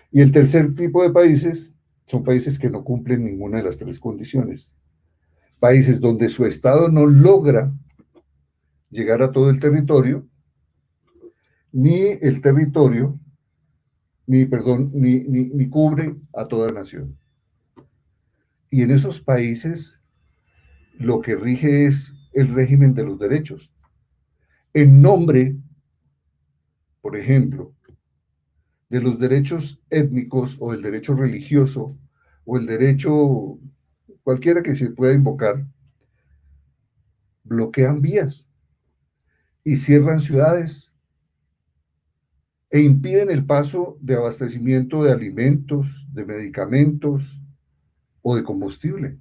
Y el tercer tipo de países son países que no cumplen ninguna de las tres condiciones. Países donde su Estado no logra llegar a todo el territorio, ni cubre a toda la nación. Y en esos países lo que rige es el régimen de los derechos. En nombre, por ejemplo, de los derechos étnicos o el derecho religioso o el derecho cualquiera que se pueda invocar, bloquean vías y cierran ciudades e impiden el paso de abastecimiento de alimentos, de medicamentos o de combustible.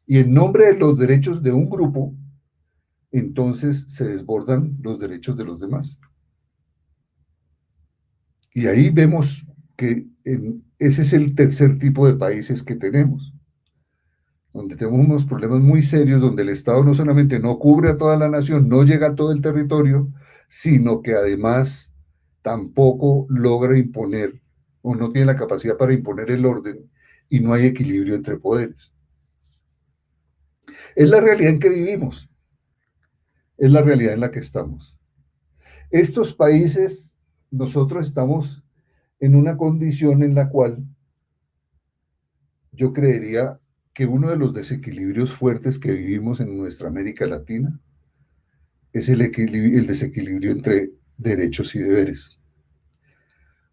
Y en nombre de los derechos de un grupo, entonces se desbordan los derechos de los demás. Y ahí vemos que ese es el tercer tipo de países que tenemos, donde tenemos unos problemas muy serios, donde el Estado no solamente no cubre a toda la nación, no llega a todo el territorio, sino que además tampoco logra imponer, o no tiene la capacidad para imponer el orden, y no hay equilibrio entre poderes. Es la realidad en que vivimos, es la realidad en la que estamos. Estos países, nosotros estamos en una condición en la cual yo creería que uno de los desequilibrios fuertes que vivimos en nuestra América Latina es el desequilibrio entre derechos y deberes.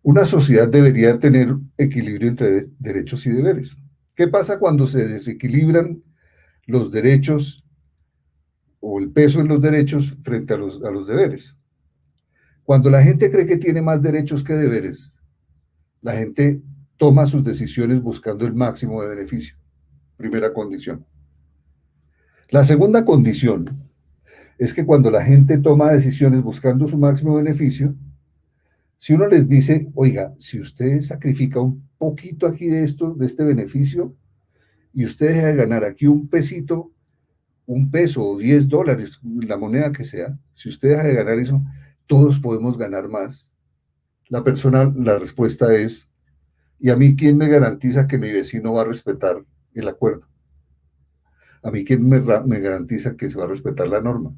Una sociedad debería tener equilibrio entre derechos y deberes. ¿Qué pasa cuando se desequilibran los derechos o el peso en los derechos frente a los deberes? Cuando la gente cree que tiene más derechos que deberes, la gente toma sus decisiones buscando el máximo de beneficio. Primera condición. La segunda condición es que cuando la gente toma decisiones buscando su máximo beneficio, si uno les dice, oiga, si usted sacrifica un poquito aquí de esto, de este beneficio, y usted deja de ganar aquí un pesito, un peso o $10, la moneda que sea, si usted deja de ganar eso, todos podemos ganar más. La respuesta es, ¿y a mí quién me garantiza que mi vecino va a respetar el acuerdo? ¿A mí quién me garantiza que se va a respetar la norma?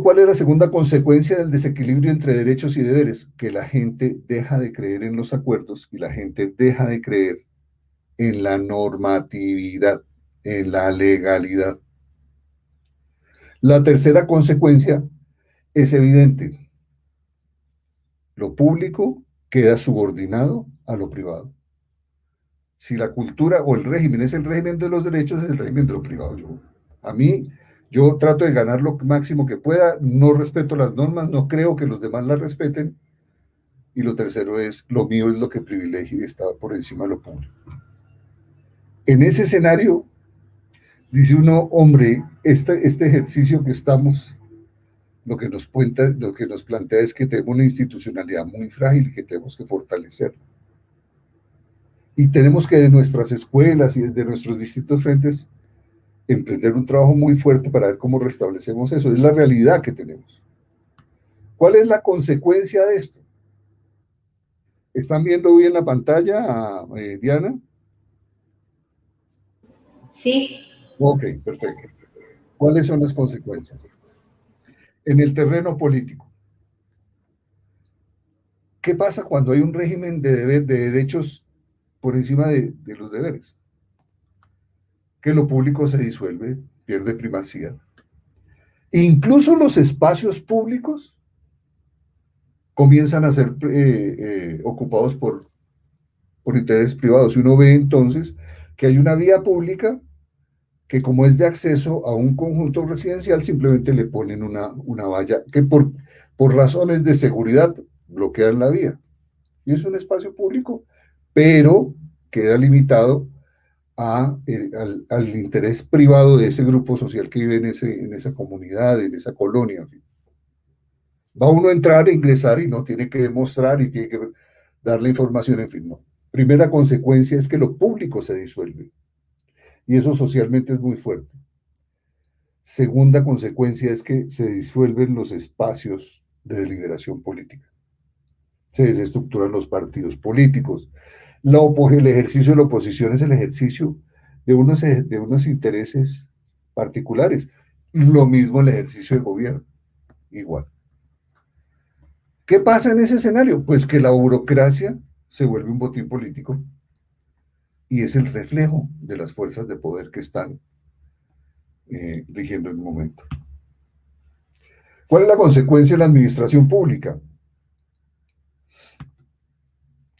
¿Cuál es la segunda consecuencia del desequilibrio entre derechos y deberes? Que la gente deja de creer en los acuerdos y la gente deja de creer en la normatividad, en la legalidad. La tercera consecuencia es evidente. Lo público queda subordinado a lo privado. Si la cultura o el régimen es el régimen de los derechos, es el régimen de lo privado. Yo trato de ganar lo máximo que pueda, no respeto las normas, no creo que los demás las respeten. Y lo tercero es, lo mío es lo que privilegia y está por encima de lo público. En ese escenario, dice uno, hombre, este ejercicio que estamos, lo que nos plantea es que tenemos una institucionalidad muy frágil que tenemos que fortalecer. Y tenemos que de nuestras escuelas y desde nuestros distintos frentes emprender un trabajo muy fuerte para ver cómo restablecemos eso. Es la realidad que tenemos. ¿Cuál es la consecuencia de esto? ¿Están viendo bien la pantalla, Diana? Sí. Ok, perfecto. ¿Cuáles son las consecuencias? En el terreno político. ¿Qué pasa cuando hay un régimen de derechos por encima de los deberes? Que lo público se disuelve, pierde primacía. Incluso los espacios públicos comienzan a ser ocupados por intereses privados. Y uno ve entonces que hay una vía pública que, como es de acceso a un conjunto residencial, simplemente le ponen una valla que por razones de seguridad bloquean la vía. Y es un espacio público, pero queda limitado al interés privado de ese grupo social que vive en esa comunidad, en esa colonia. En fin. Va uno a entrar e ingresar y no tiene que demostrar y tiene que darle información, en fin, no. Primera consecuencia es que lo público se disuelve y eso socialmente es muy fuerte. Segunda consecuencia es que se disuelven los espacios de deliberación política. Se desestructuran los partidos políticos. El ejercicio de la oposición es el ejercicio de unos intereses particulares. Lo mismo el ejercicio de gobierno, igual. ¿Qué pasa en ese escenario? Pues que la burocracia se vuelve un botín político y es el reflejo de las fuerzas de poder que están rigiendo el momento. ¿Cuál es la consecuencia de la administración pública?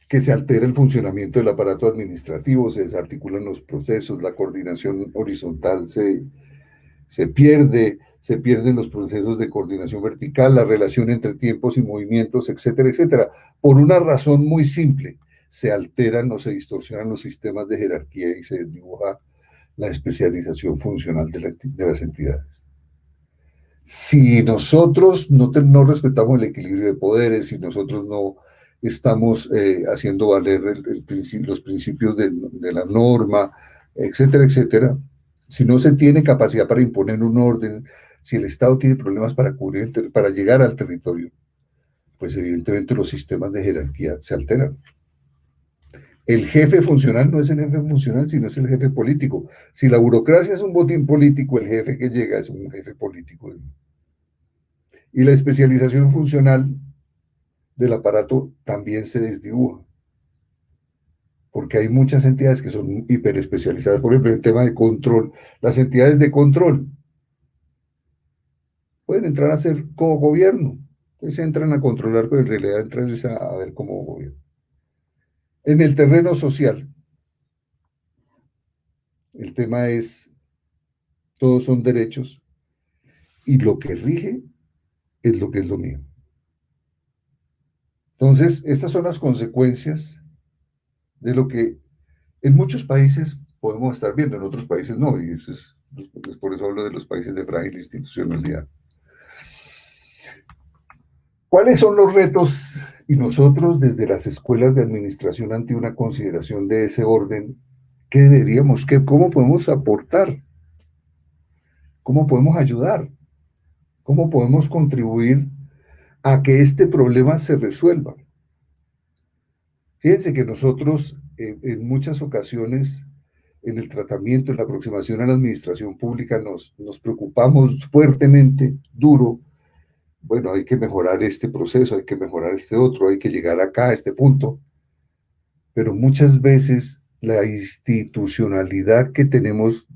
Que se altera el funcionamiento del aparato administrativo, se desarticulan los procesos, la coordinación horizontal se pierden los procesos de coordinación vertical, la relación entre tiempos y movimientos, etcétera, etcétera. Por una razón muy simple, se alteran o se distorsionan los sistemas de jerarquía y se desdibuja la especialización funcional de las entidades. Si nosotros no respetamos el equilibrio de poderes, si nosotros no estamos haciendo valer los principios de la norma, etcétera, etcétera, si no se tiene capacidad para imponer un orden, si el Estado tiene problemas para llegar al territorio, pues evidentemente los sistemas de jerarquía se alteran. El jefe funcional no es el jefe funcional, sino es el jefe político. Si la burocracia es un botín político, el jefe que llega es un jefe político. Y la especialización funcional del aparato también se desdibuja. Porque hay muchas entidades que son hiperespecializadas. Por ejemplo, en el tema de control. Las entidades de control pueden entrar a ser cogobierno. Entonces entran a controlar, pero en realidad entran a ver cómo gobierno. En el terreno social, el tema es, todos son derechos y lo que rige es lo mío. Entonces, estas son las consecuencias de lo que en muchos países podemos estar viendo, en otros países no, y eso es por eso hablo de los países de frágil institucionalidad. ¿Cuáles son los retos? Y nosotros desde las escuelas de administración ante una consideración de ese orden, ¿qué deberíamos, cómo podemos aportar? ¿Cómo podemos ayudar? ¿Cómo podemos contribuir a que este problema se resuelva? Fíjense que nosotros en muchas ocasiones en el tratamiento, en la aproximación a la administración pública nos preocupamos fuertemente, duro. Bueno, hay que mejorar este proceso, hay que mejorar este otro, hay que llegar acá a este punto, pero muchas veces la institucionalidad que tenemos,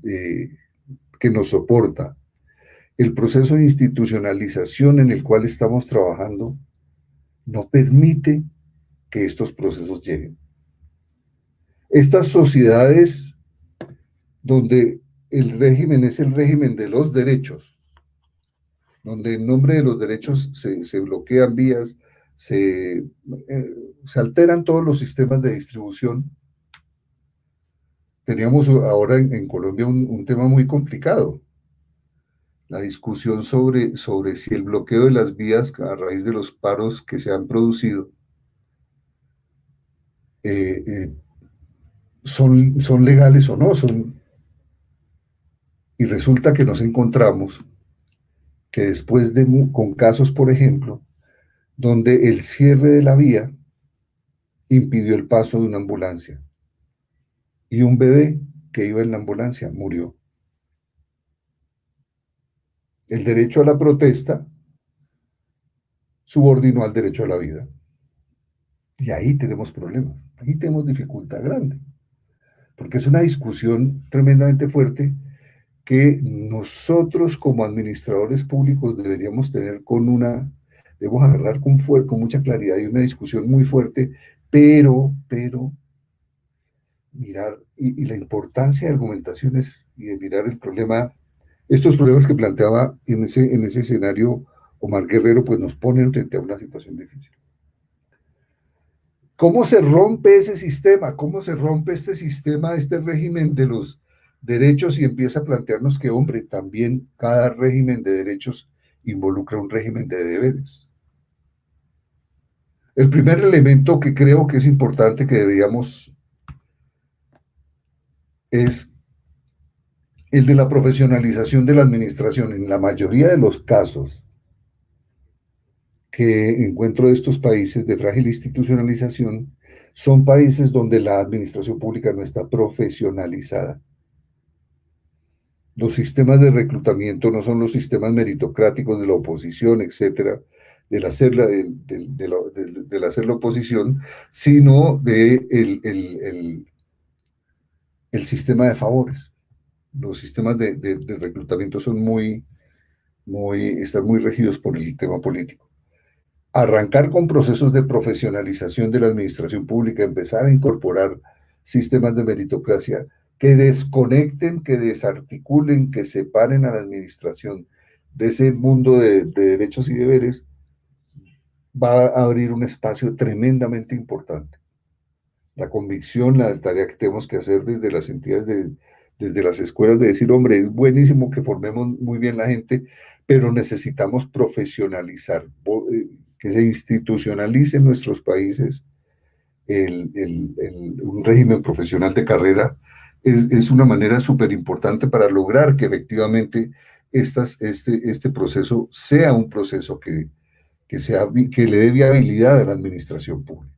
que nos soporta, el proceso de institucionalización en el cual estamos trabajando, no permite que estos procesos lleguen. Estas sociedades donde el régimen es el régimen de los derechos, donde en nombre de los derechos se bloquean vías, se alteran todos los sistemas de distribución. Teníamos ahora en Colombia un tema muy complicado, la discusión sobre si el bloqueo de las vías a raíz de los paros que se han producido son legales o no, y resulta que nos encontramos que después con casos, por ejemplo, donde el cierre de la vía impidió el paso de una ambulancia y un bebé que iba en la ambulancia murió. El derecho a la protesta subordinó al derecho a la vida. Y ahí tenemos problemas, ahí tenemos dificultad grande, porque es una discusión tremendamente fuerte que nosotros como administradores públicos deberíamos tener debemos agarrar con mucha claridad y una discusión muy fuerte, pero mirar, y la importancia de argumentaciones y de mirar el problema, estos problemas que planteaba en ese escenario Omar Guerrero, pues nos ponen frente a una situación difícil. ¿Cómo se rompe ese sistema? ¿Cómo se rompe este sistema, este régimen de los derechos y empieza a plantearnos que, hombre, también cada régimen de derechos involucra un régimen de deberes? El primer elemento que creo que es importante que deberíamos es el de la profesionalización de la administración. En la mayoría de los casos que encuentro de estos países de frágil institucionalización, son países donde la administración pública no está profesionalizada. Los sistemas de reclutamiento no son los sistemas meritocráticos de la oposición, etcétera, del hacer la oposición, sino el sistema de favores. Los sistemas de reclutamiento son están muy regidos por el tema político. Arrancar con procesos de profesionalización de la administración pública, empezar a incorporar sistemas de meritocracia que desconecten, que desarticulen, que separen a la administración de ese mundo de derechos y deberes, va a abrir un espacio tremendamente importante. La convicción, la tarea que tenemos que hacer desde las entidades, desde las escuelas, de decir, hombre, es buenísimo que formemos muy bien la gente, pero necesitamos profesionalizar, que se institucionalice en nuestros países un régimen profesional de carrera. Es una manera súper importante para lograr que efectivamente este proceso sea un proceso que le dé viabilidad a la administración pública.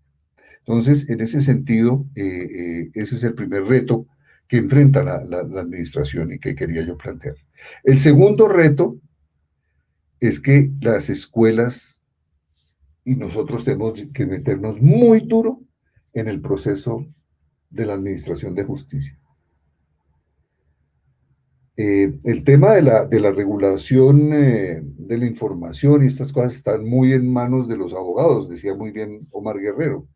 Entonces, en ese sentido, ese es el primer reto que enfrenta la administración y que quería yo plantear. El segundo reto es que las escuelas y nosotros tenemos que meternos muy duro en el proceso de la administración de justicia. El tema de la regulación de la información y estas cosas están muy en manos de los abogados, decía muy bien Omar Guerrero.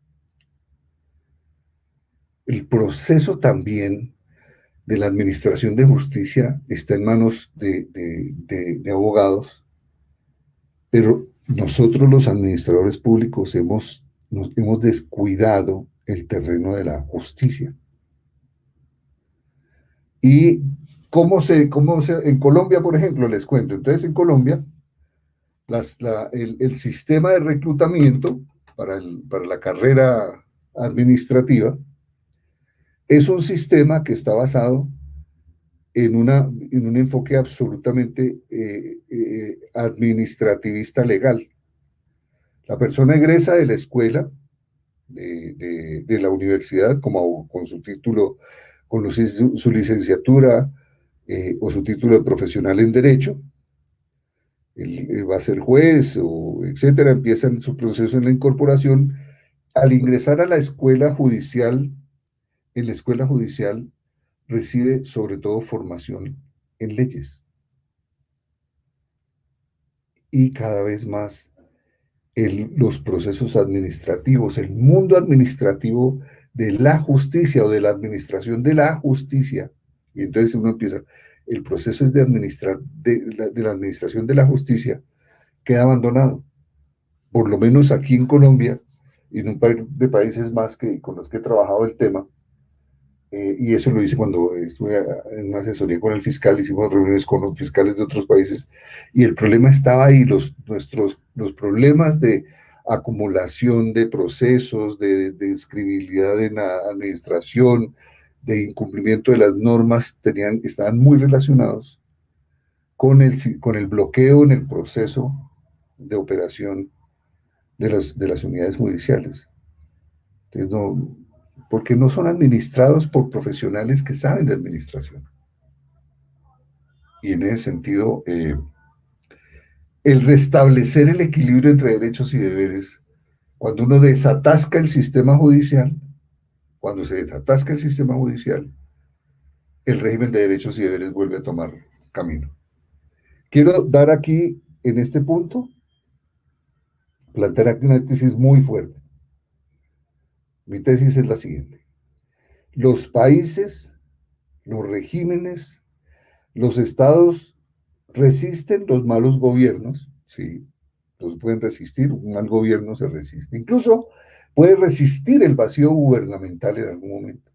El proceso también de la administración de justicia está en manos de abogados, pero nosotros los administradores públicos hemos nos hemos descuidado el terreno de la justicia. Y en Colombia, por ejemplo, les cuento, entonces en Colombia, el sistema de reclutamiento para la carrera administrativa es un sistema que está basado en un enfoque absolutamente administrativista legal. La persona egresa de la escuela, de la universidad, con su título, su licenciatura o su título de profesional en Derecho, él va a ser juez, o etcétera, empieza su proceso en la incorporación. Al ingresar a la escuela judicial, en la escuela judicial recibe sobre todo formación en leyes. Y cada vez más los procesos administrativos, el mundo administrativo de la justicia o de la administración de la justicia. Y entonces uno empieza, el proceso es de la administración de la justicia, queda abandonado. Por lo menos aquí en Colombia y en un par de países más con los que he trabajado el tema, y eso lo hice cuando estuve en una asesoría con el fiscal, hicimos reuniones con los fiscales de otros países, y el problema estaba ahí, los problemas de acumulación de procesos, de escribilidad en la administración, de incumplimiento de las normas, estaban muy relacionados con el bloqueo en el proceso de operación de las unidades judiciales. Entonces, porque no son administrados por profesionales que saben de administración. Y en ese sentido, el restablecer el equilibrio entre derechos y deberes, cuando uno desatasca el sistema judicial, cuando se desatasca el sistema judicial, el régimen de derechos y deberes vuelve a tomar camino. Quiero dar aquí, en este punto, plantear aquí una tesis muy fuerte. Mi tesis es la siguiente. Los países, los regímenes, los estados resisten los malos gobiernos, sí, los pueden resistir, un mal gobierno se resiste. Incluso puede resistir el vacío gubernamental en algún momento.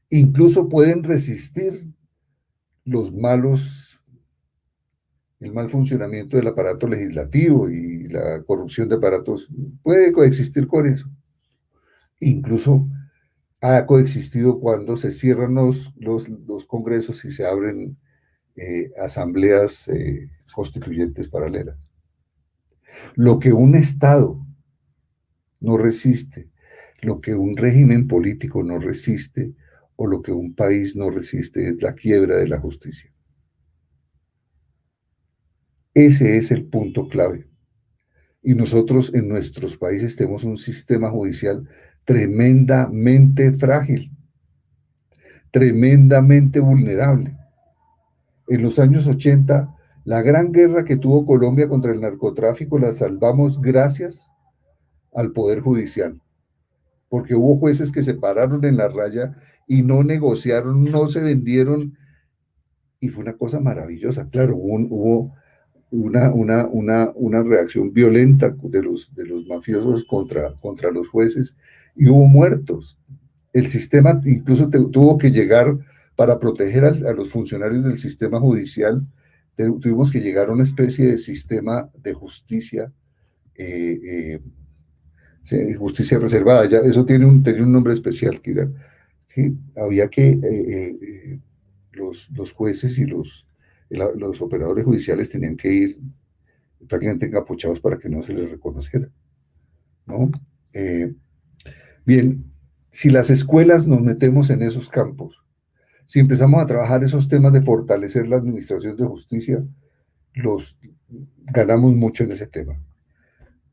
Incluso pueden resistir el mal funcionamiento del aparato legislativo y la corrupción de aparatos, puede coexistir con eso. Incluso ha coexistido cuando se cierran los congresos y se abren asambleas constituyentes paralelas. Lo que un Estado no resiste, lo que un régimen político no resiste, o lo que un país no resiste, es la quiebra de la justicia. Ese es el punto clave. Y nosotros en nuestros países tenemos un sistema judicial tremendamente frágil, tremendamente vulnerable. En los años 80, la gran guerra que tuvo Colombia contra el narcotráfico la salvamos gracias al Poder Judicial, porque hubo jueces que se pararon en la raya y no negociaron, no se vendieron, y fue una cosa maravillosa. Claro, hubo una reacción violenta de los mafiosos contra los jueces, y hubo muertos. El sistema incluso tuvo que llegar, para proteger a los funcionarios del sistema judicial, tuvimos que llegar a una especie de sistema de justicia, justicia reservada. Ya, eso tenía un nombre especial, que era, ¿sí? Había que los jueces y los operadores judiciales tenían que ir prácticamente encapuchados para que no se les reconociera, ¿no? Bien, si las escuelas nos metemos en esos campos, si empezamos a trabajar esos temas de fortalecer la administración de justicia, ganamos mucho en ese tema.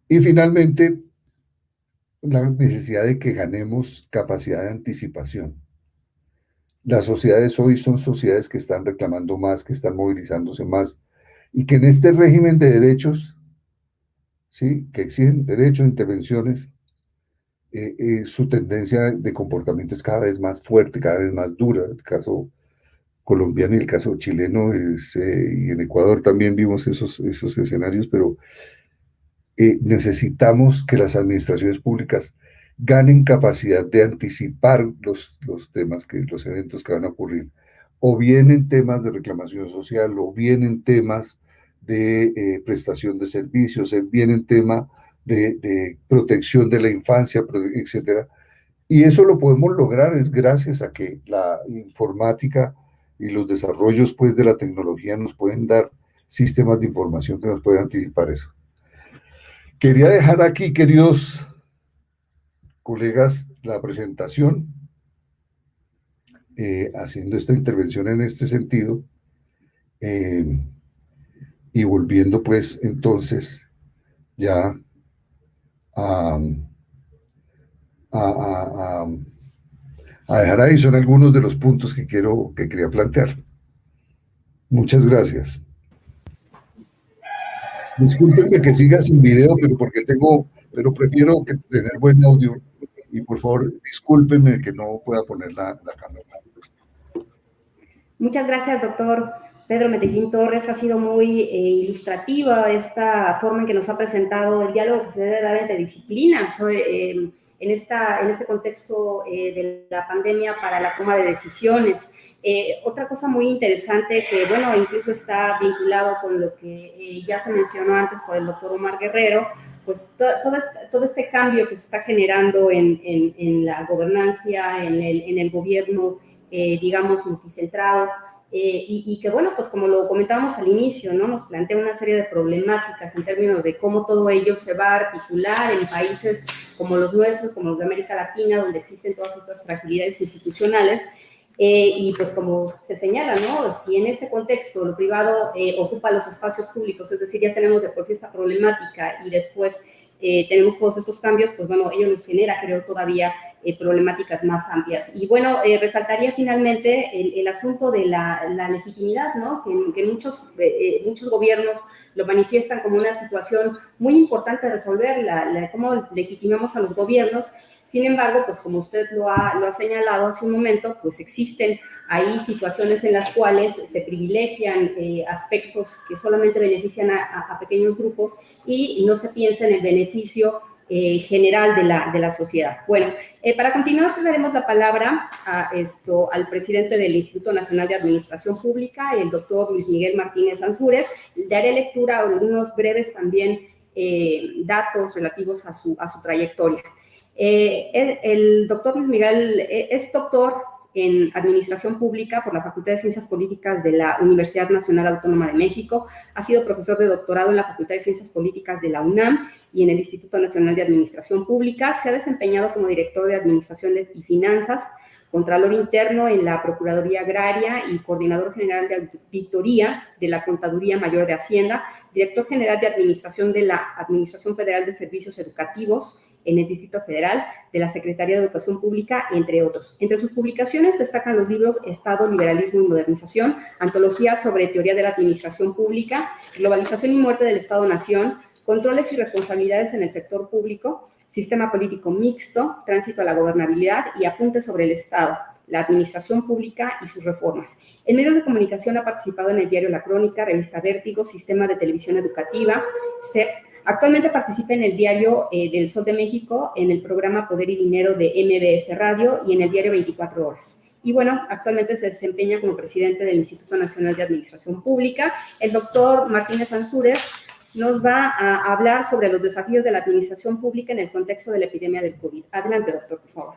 Y finalmente, la necesidad de que ganemos capacidad de anticipación. Las sociedades hoy son sociedades que están reclamando más, que están movilizándose más, y que en este régimen de derechos, ¿sí?, que exigen derechos, intervenciones, su tendencia de comportamiento es cada vez más fuerte, cada vez más dura. El caso colombiano y el caso chileno y en Ecuador también vimos esos escenarios, pero necesitamos que las administraciones públicas ganen capacidad de anticipar los temas, los eventos que van a ocurrir, o bien en temas de reclamación social, o bien en temas de prestación de servicios, bien en tema de protección de la infancia, etcétera. Y eso lo podemos lograr es gracias a que la informática y los desarrollos pues, de la tecnología nos pueden dar sistemas de información que nos pueden anticipar eso. Quería dejar aquí, queridos colegas, la presentación, haciendo esta intervención en este sentido, y volviendo pues entonces ya a dejar ahí, son algunos de los puntos que quería plantear. Muchas gracias. Discúlpenme que siga sin video, pero prefiero tener buen audio, y por favor discúlpenme que no pueda poner la cámara. Muchas gracias, doctor Pedro Medellín Torres. Ha sido muy ilustrativa esta forma en que nos ha presentado el diálogo que se debe dar entre disciplinas en este contexto de la pandemia para la toma de decisiones. Otra cosa muy interesante que, bueno, incluso está vinculado con lo que ya se mencionó antes por el doctor Omar Guerrero, pues todo este cambio que se está generando en la gobernancia, en el gobierno, digamos, multicentrado, y que, bueno, pues como lo comentábamos al inicio, ¿no? Nos plantea una serie de problemáticas en términos de cómo todo ello se va a articular en países como los nuestros, como los de América Latina, donde existen todas estas fragilidades institucionales, y pues como se señala, ¿no? Si en este contexto lo privado ocupa los espacios públicos, es decir, ya tenemos de por sí esta problemática y después tenemos todos estos cambios, pues bueno, ello nos genera, creo, todavía problemáticas más amplias. Y bueno, resaltaría finalmente el asunto de la legitimidad, ¿no? Que muchos gobiernos lo manifiestan como una situación muy importante de resolver, cómo legitimamos a los gobiernos. Sin embargo, pues como usted lo ha señalado hace un momento, pues existen ahí situaciones en las cuales se privilegian aspectos que solamente benefician a pequeños grupos y no se piensa en el beneficio general de la sociedad. Bueno, para continuar, pues daremos la palabra al presidente del Instituto Nacional de Administración Pública, el doctor Luis Miguel Martínez Ansúrez. Daré lectura a algunos breves también datos relativos a su trayectoria. El doctor Luis Miguel es doctor en Administración Pública por la Facultad de Ciencias Políticas de la Universidad Nacional Autónoma de México. Ha sido profesor de doctorado en la Facultad de Ciencias Políticas de la UNAM y en el Instituto Nacional de Administración Pública. Se ha desempeñado como director de Administración y Finanzas, Contralor Interno en la Procuraduría Agraria y Coordinador General de Auditoría de la Contaduría Mayor de Hacienda, Director General de Administración de la Administración Federal de Servicios Educativos en el Distrito Federal, de la Secretaría de Educación Pública, entre otros. Entre sus publicaciones destacan los libros Estado, Liberalismo y Modernización, Antología sobre Teoría de la Administración Pública, Globalización y Muerte del Estado-Nación, Controles y Responsabilidades en el Sector Público, Sistema Político Mixto, Tránsito a la Gobernabilidad y Apuntes sobre el Estado, la Administración Pública y sus reformas. En medios de comunicación ha participado en el diario La Crónica, Revista Vértigo, Sistema de Televisión Educativa, CEP. Actualmente participa en el diario del Sol de México, en el programa Poder y Dinero de MBS Radio y en el diario 24 Horas. Y bueno, actualmente se desempeña como presidente del Instituto Nacional de Administración Pública. El doctor Martínez Ansúrez nos va a hablar sobre los desafíos de la administración pública en el contexto de la epidemia del COVID. Adelante, doctor, por favor.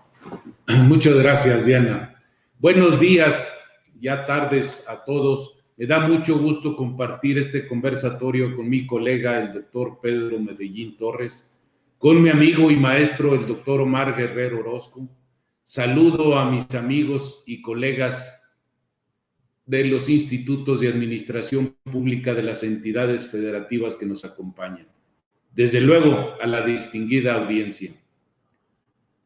Muchas gracias, Diana. Buenos días, ya tardes a todos. Me da mucho gusto compartir este conversatorio con mi colega, el doctor Pedro Medellín Torres, con mi amigo y maestro, el doctor Omar Guerrero Orozco. Saludo a mis amigos y colegas de los institutos de administración pública de las entidades federativas que nos acompañan. Desde luego, a la distinguida audiencia.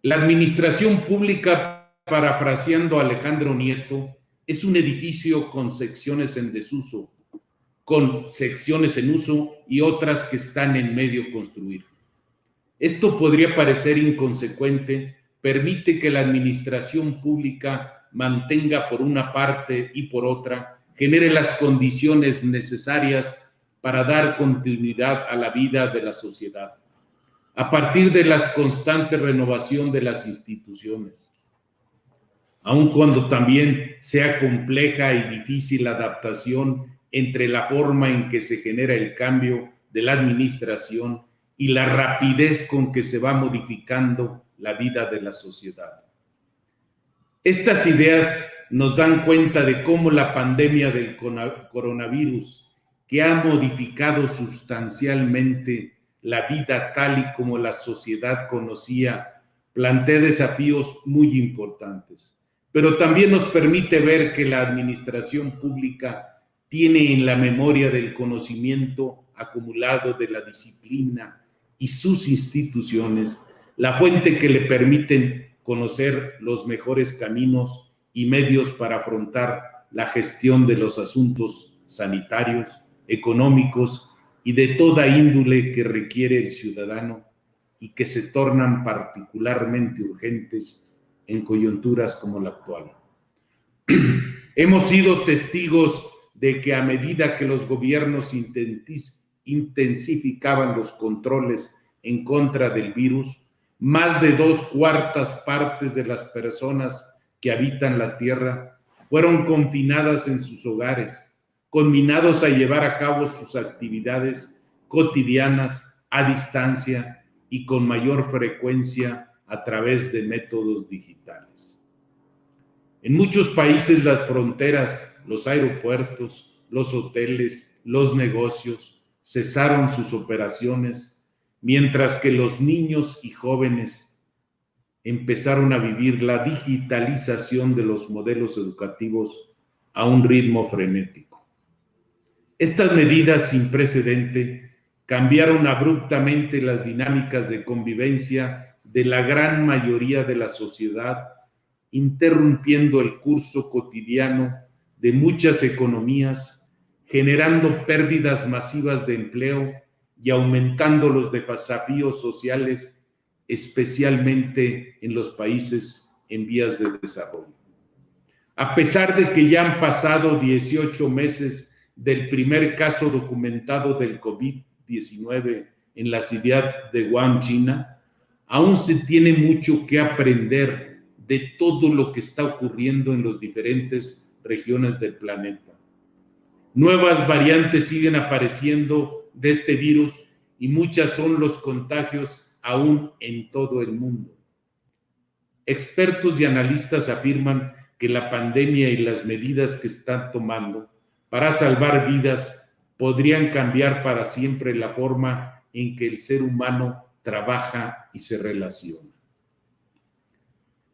La administración pública, parafraseando a Alejandro Nieto, es un edificio con secciones en desuso, con secciones en uso y otras que están en medio construir. Esto podría parecer inconsecuente, permite que la administración pública mantenga por una parte y por otra, genere las condiciones necesarias para dar continuidad a la vida de la sociedad, a partir de la constante renovación de las instituciones, aun cuando también sea compleja y difícil la adaptación entre la forma en que se genera el cambio de la administración y la rapidez con que se va modificando la vida de la sociedad. Estas ideas nos dan cuenta de cómo la pandemia del coronavirus, que ha modificado sustancialmente la vida tal y como la sociedad conocía, plantea desafíos muy importantes, pero también nos permite ver que la administración pública tiene en la memoria del conocimiento acumulado de la disciplina y sus instituciones la fuente que le permiten conocer los mejores caminos y medios para afrontar la gestión de los asuntos sanitarios, económicos y de toda índole que requiere el ciudadano y que se tornan particularmente urgentes en coyunturas como la actual. Hemos sido testigos de que a medida que los gobiernos intensificaban los controles en contra del virus, más de 2/4 partes de las personas que habitan la Tierra fueron confinadas en sus hogares, conminados a llevar a cabo sus actividades cotidianas a distancia y con mayor frecuencia a través de métodos digitales. En muchos países las fronteras, los aeropuertos, los hoteles, los negocios cesaron sus operaciones, mientras que los niños y jóvenes empezaron a vivir la digitalización de los modelos educativos a un ritmo frenético. Estas medidas sin precedente cambiaron abruptamente las dinámicas de convivencia de la gran mayoría de la sociedad, interrumpiendo el curso cotidiano de muchas economías, generando pérdidas masivas de empleo y aumentando los desafíos sociales, especialmente en los países en vías de desarrollo. A pesar de que ya han pasado 18 meses del primer caso documentado del COVID-19 en la ciudad de Wuhan, China, aún se tiene mucho que aprender de todo lo que está ocurriendo en las diferentes regiones del planeta. Nuevas variantes siguen apareciendo de este virus y muchas son los contagios aún en todo el mundo. Expertos y analistas afirman que la pandemia y las medidas que están tomando para salvar vidas podrían cambiar para siempre la forma en que el ser humano trabaja y se relaciona.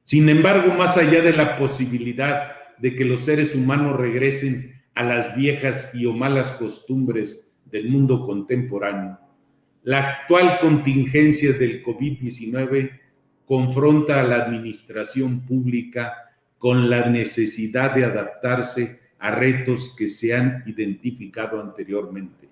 Sin embargo, más allá de la posibilidad de que los seres humanos regresen a las viejas y o malas costumbres del mundo contemporáneo, la actual contingencia del COVID-19 confronta a la administración pública con la necesidad de adaptarse a retos que se han identificado anteriormente,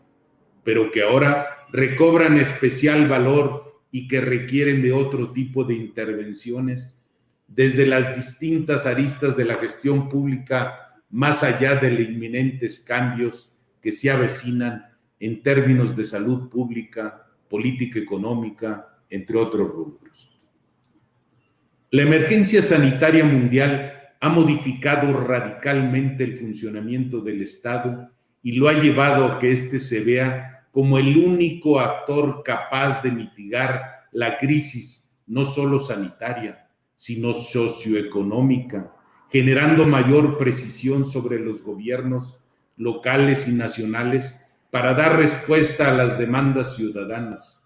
pero que ahora recobran especial valor y que requieren de otro tipo de intervenciones desde las distintas aristas de la gestión pública, más allá de los inminentes cambios que se avecinan en términos de salud pública, política económica, entre otros rubros. La emergencia sanitaria mundial ha modificado radicalmente el funcionamiento del Estado y lo ha llevado a que éste se vea como el único actor capaz de mitigar la crisis, no solo sanitaria, sino socioeconómica, generando mayor precisión sobre los gobiernos locales y nacionales para dar respuesta a las demandas ciudadanas,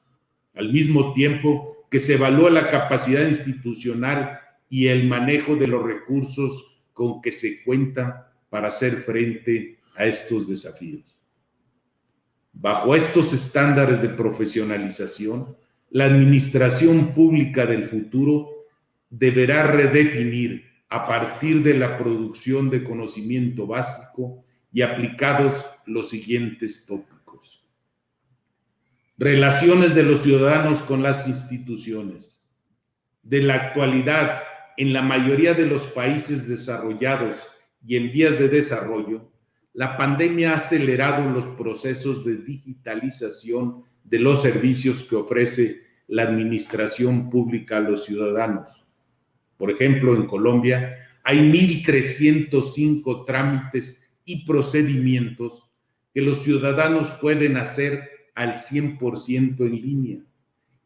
al mismo tiempo que se evalúa la capacidad institucional y el manejo de los recursos con que se cuenta para hacer frente a estos desafíos. Bajo estos estándares de profesionalización, la administración pública del futuro deberá redefinir a partir de la producción de conocimiento básico y aplicados los siguientes tópicos. Relaciones de los ciudadanos con las instituciones. De la actualidad, en la mayoría de los países desarrollados y en vías de desarrollo, la pandemia ha acelerado los procesos de digitalización de los servicios que ofrece la administración pública a los ciudadanos. Por ejemplo, en Colombia hay 1.305 trámites y procedimientos que los ciudadanos pueden hacer al 100% en línea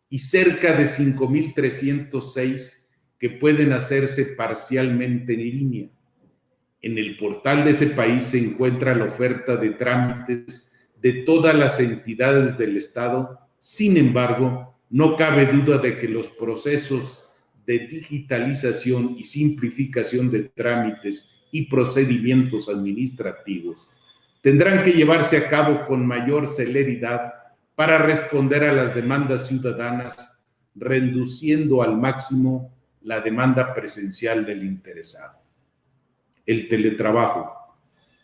y cerca de 5.306 que pueden hacerse parcialmente en línea. En el portal de ese país se encuentra la oferta de trámites de todas las entidades del Estado. Sin embargo, no cabe duda de que los procesos de digitalización y simplificación de trámites y procedimientos administrativos tendrán que llevarse a cabo con mayor celeridad para responder a las demandas ciudadanas, reduciendo al máximo la demanda presencial del interesado. El teletrabajo.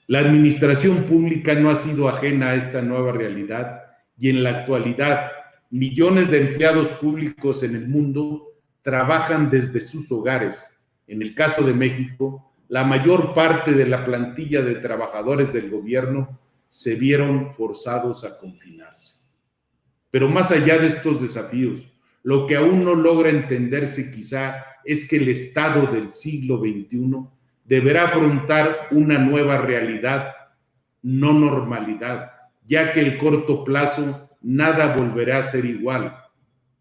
La administración pública no ha sido ajena a esta nueva realidad y en la actualidad millones de empleados públicos en el mundo trabajan desde sus hogares. En el caso de México, la mayor parte de la plantilla de trabajadores del gobierno se vieron forzados a confinarse. Pero más allá de estos desafíos, lo que aún no logra entenderse quizá es que el Estado del siglo XXI deberá afrontar una nueva realidad, no normalidad, ya que el corto plazo nada volverá a ser igual.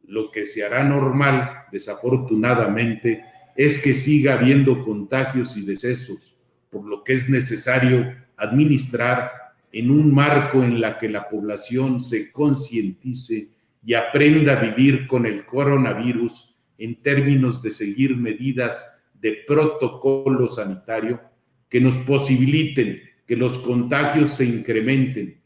Lo que se hará normal, desafortunadamente, es que siga habiendo contagios y decesos, por lo que es necesario administrar en un marco en la que la población se concientice y aprenda a vivir con el coronavirus en términos de seguir medidas de protocolo sanitario que nos posibiliten que los contagios se incrementen.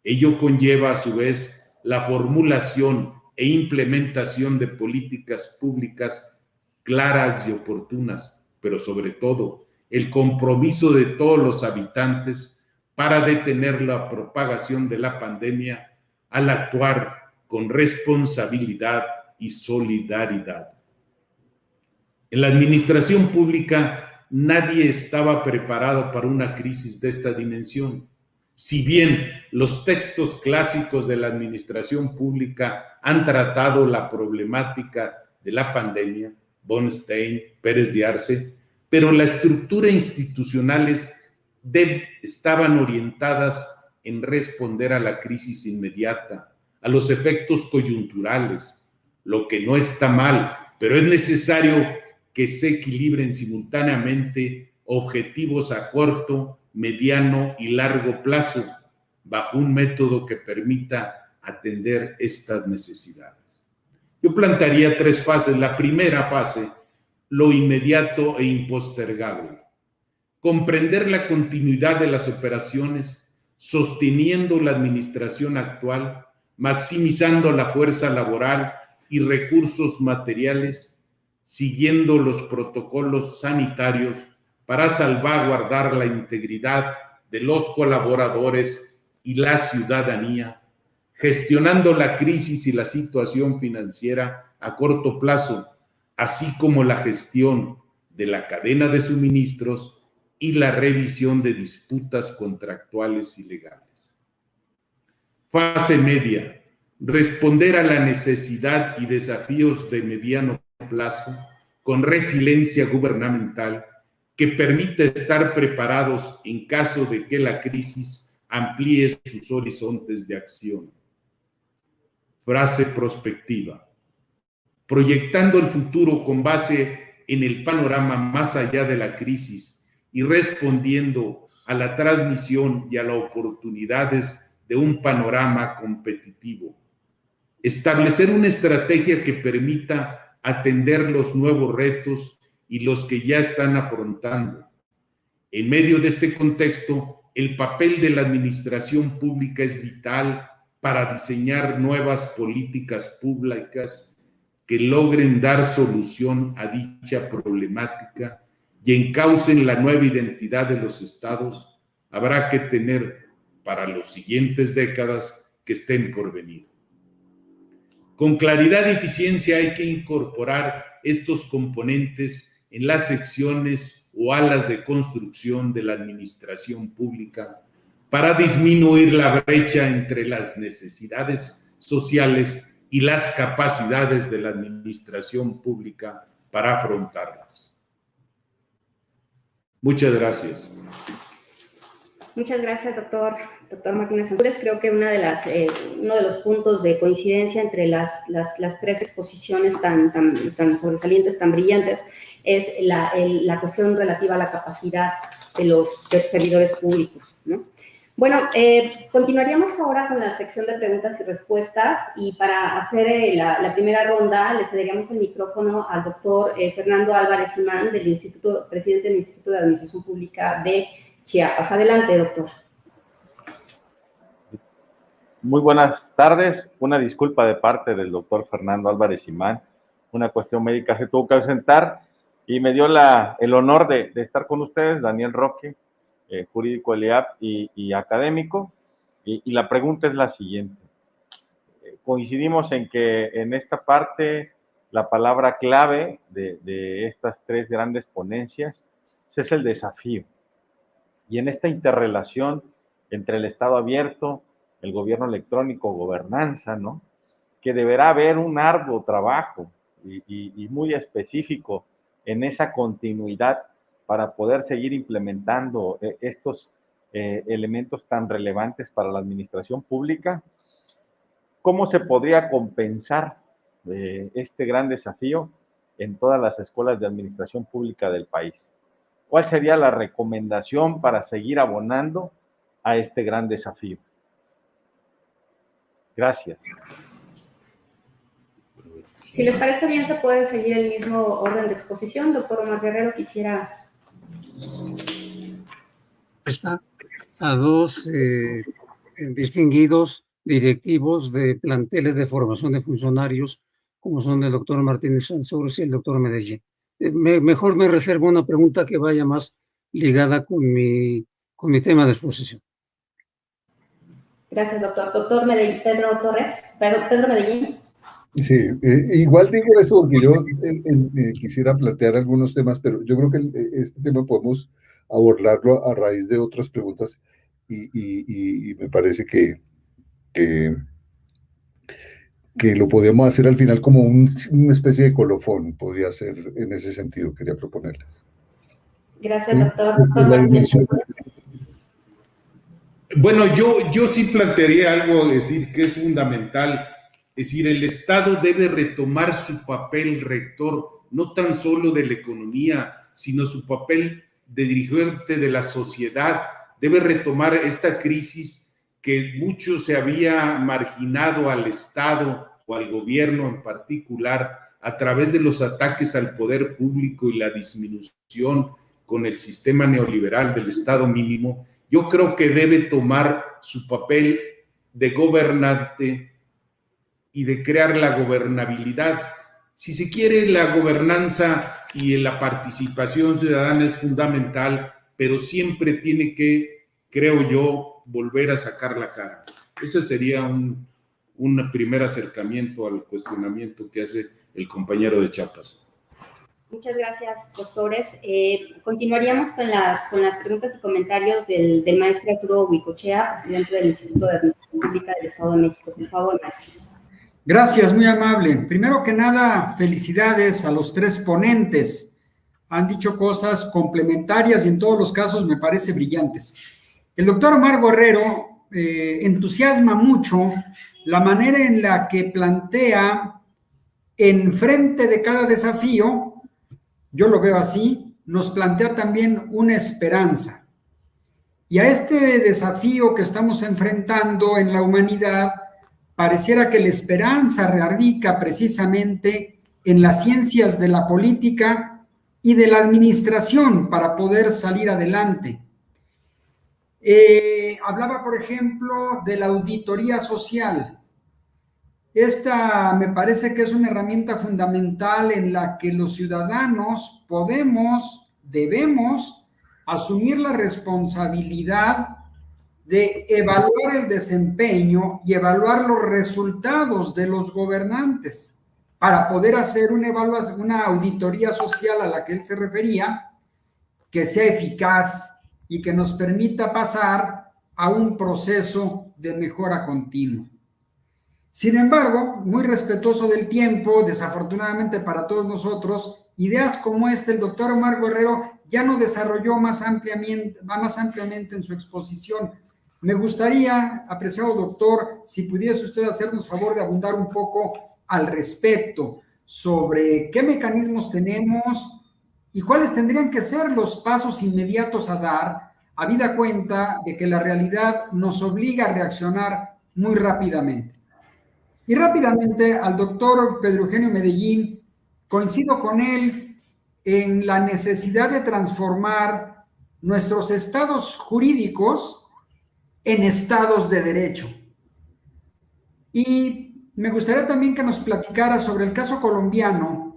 Ello conlleva a su vez la formulación e implementación de políticas públicas claras y oportunas, pero sobre todo el compromiso de todos los habitantes para detener la propagación de la pandemia al actuar con responsabilidad y solidaridad. En la administración pública nadie estaba preparado para una crisis de esta dimensión. Si bien los textos clásicos de la administración pública han tratado la problemática de la pandemia, Bernstein, Pérez de Arce, pero la estructura institucionales estaban orientadas en responder a la crisis inmediata, a los efectos coyunturales, lo que no está mal, pero es necesario que se equilibren simultáneamente objetivos a corto, mediano y largo plazo, bajo un método que permita atender estas necesidades. Yo plantearía 3 fases. La primera fase, lo inmediato e impostergable. Comprender la continuidad de las operaciones, sosteniendo la administración actual, maximizando la fuerza laboral y recursos materiales, siguiendo los protocolos sanitarios para salvaguardar la integridad de los colaboradores y la ciudadanía, gestionando la crisis y la situación financiera a corto plazo, así como la gestión de la cadena de suministros y la revisión de disputas contractuales y legales. Fase media, responder a la necesidad y desafíos de mediano plazo con resiliencia gubernamental que permita estar preparados en caso de que la crisis amplíe sus horizontes de acción. Frase prospectiva. Proyectando el futuro con base en el panorama más allá de la crisis y respondiendo a la transmisión y a las oportunidades de un panorama competitivo. Establecer una estrategia que permita atender los nuevos retos y los que ya están afrontando. En medio de este contexto, el papel de la administración pública es vital para diseñar nuevas políticas públicas que logren dar solución a dicha problemática y encaucen la nueva identidad de los estados. Habrá que tener para las siguientes décadas que estén por venir. Con claridad y eficiencia hay que incorporar estos componentes en las secciones o alas de construcción de la administración pública para disminuir la brecha entre las necesidades sociales y las capacidades de la administración pública para afrontarlas. Muchas gracias. Muchas gracias, doctor Martínez Ansúrez. Creo que uno de los puntos de coincidencia entre las tres exposiciones tan sobresalientes, tan brillantes, es la cuestión relativa a la capacidad de los servidores públicos, ¿no? Bueno, continuaríamos ahora con la sección de preguntas y respuestas, y para hacer la primera ronda le cederíamos el micrófono al doctor Fernando Álvarez Simán, presidente del Instituto de Administración Pública de Chiapas. Adelante, doctor. Muy buenas tardes. Una disculpa de parte del doctor Fernando Álvarez Simán. Una cuestión médica se tuvo que ausentar y me dio el honor de estar con ustedes, Daniel Roque, jurídico del IAP y académico. Y la pregunta es la siguiente. Coincidimos en que en esta parte la palabra clave de estas tres grandes ponencias es el desafío. Y en esta interrelación entre el Estado abierto, el gobierno electrónico, gobernanza, ¿no? Que deberá haber un arduo trabajo y muy específico en esa continuidad para poder seguir implementando estos elementos tan relevantes para la administración pública. ¿Cómo se podría compensar este gran desafío en todas las escuelas de administración pública del país? ¿Cuál sería la recomendación para seguir abonando a este gran desafío? Gracias. Si les parece bien, se puede seguir el mismo orden de exposición. Doctor Omar Guerrero, quisiera... Está a dos distinguidos directivos de planteles de formación de funcionarios, como son el doctor Martínez Ansúrez y el doctor Medellín. Mejor me reservo una pregunta que vaya más ligada con mi tema de exposición. Gracias, doctor. Doctor Pedro Medellín. Sí, igual digo eso porque yo quisiera plantear algunos temas, pero yo creo que este tema podemos abordarlo a raíz de otras preguntas y me parece que lo podemos hacer al final como una especie de colofón, podría ser en ese sentido, quería proponerles. Gracias, doctor. Bueno, yo sí plantearía algo, decir, que es fundamental. Es decir, el Estado debe retomar su papel rector, no tan solo de la economía, sino su papel de dirigente de la sociedad. Debe retomar esta crisis que mucho se había marginado al Estado o al gobierno en particular a través de los ataques al poder público y la disminución con el sistema neoliberal del Estado mínimo. Yo creo que debe tomar su papel de gobernante y de crear la gobernabilidad. Si se quiere, la gobernanza y la participación ciudadana es fundamental, pero siempre tiene que, creo yo, volver a sacar la cara. Ese sería un primer acercamiento al cuestionamiento que hace el compañero de Chiapas. Muchas gracias, doctores. Continuaríamos con las preguntas y comentarios del maestro Arturo Huicochea, presidente del Instituto de Administración Pública del Estado de México. Por favor, maestro. Gracias, muy amable. Primero que nada, felicidades a los tres ponentes. Han dicho cosas complementarias y en todos los casos me parece brillantes. El doctor Omar Guerrero entusiasma mucho la manera en la que plantea enfrente de cada desafío, yo lo veo así, nos plantea también una esperanza. Y a este desafío que estamos enfrentando en la humanidad, pareciera que la esperanza radica precisamente en las ciencias de la política y de la administración para poder salir adelante. Hablaba, por ejemplo, de la auditoría social. Esta me parece que es una herramienta fundamental en la que los ciudadanos debemos asumir la responsabilidad de evaluar el desempeño y evaluar los resultados de los gobernantes para poder hacer una auditoría social a la que él se refería, que sea eficaz y que nos permita pasar a un proceso de mejora continua. Sin embargo, muy respetuoso del tiempo, desafortunadamente para todos nosotros, ideas como el doctor Omar Guerrero ya no desarrolló más ampliamente en su exposición. Me gustaría, apreciado doctor, si pudiese usted hacernos favor de abundar un poco al respecto sobre qué mecanismos tenemos y cuáles tendrían que ser los pasos inmediatos a dar, habida cuenta de que la realidad nos obliga a reaccionar muy rápidamente. Y rápidamente al doctor Pedro Eugenio Medellín, coincido con él en la necesidad de transformar nuestros estados jurídicos en estados de derecho. Y me gustaría también que nos platicara sobre el caso colombiano,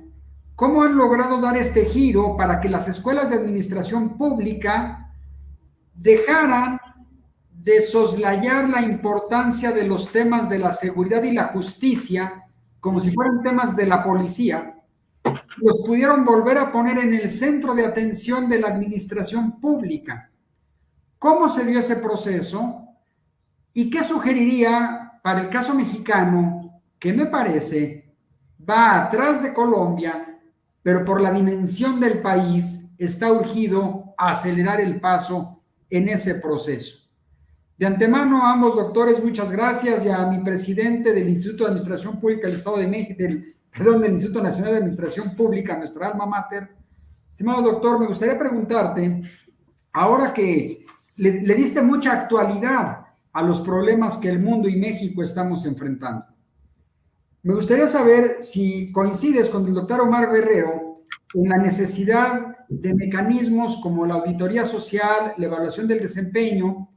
cómo han logrado dar este giro para que las escuelas de administración pública dejaran de soslayar la importancia de los temas de la seguridad y la justicia como si fueran temas de la policía, los pudieron volver a poner en el centro de atención de la administración pública. ¿Cómo se dio ese proceso? ¿Y qué sugeriría para el caso mexicano, que me parece va atrás de Colombia, pero por la dimensión del país está urgido a acelerar el paso en ese proceso? De antemano, a ambos doctores, muchas gracias, y a mi presidente del Instituto de Administración Pública del Estado de México, del Instituto Nacional de Administración Pública, nuestra alma mater. Estimado doctor, me gustaría preguntarte, ahora que le diste mucha actualidad a los problemas que el mundo y México estamos enfrentando, me gustaría saber si coincides con el doctor Omar Guerrero en la necesidad de mecanismos como la auditoría social, la evaluación del desempeño,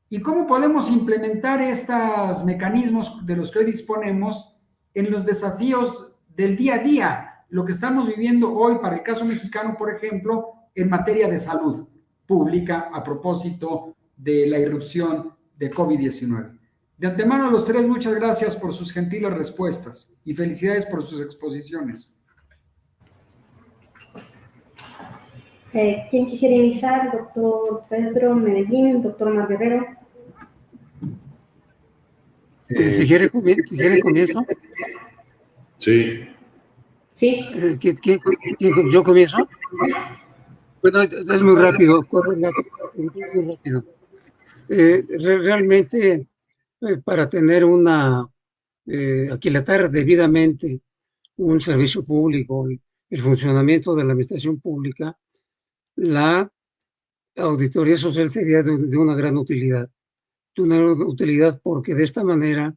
y cómo podemos implementar estos mecanismos de los que hoy disponemos en los desafíos del día a día, lo que estamos viviendo hoy para el caso mexicano, por ejemplo, en materia de salud pública a propósito de la irrupción de COVID-19. De antemano a los tres, muchas gracias por sus gentiles respuestas y felicidades por sus exposiciones. ¿Quién quisiera iniciar? Doctor Pedro Medellín, doctor Omar Guerrero. Si quiere comienzo. Sí. Sí. ¿Yo comienzo? Bueno, es muy rápido, corre muy rápido. Realmente, para tener aquilatar debidamente un servicio público, el funcionamiento de la administración pública, la auditoría social sería de una gran utilidad. Porque de esta manera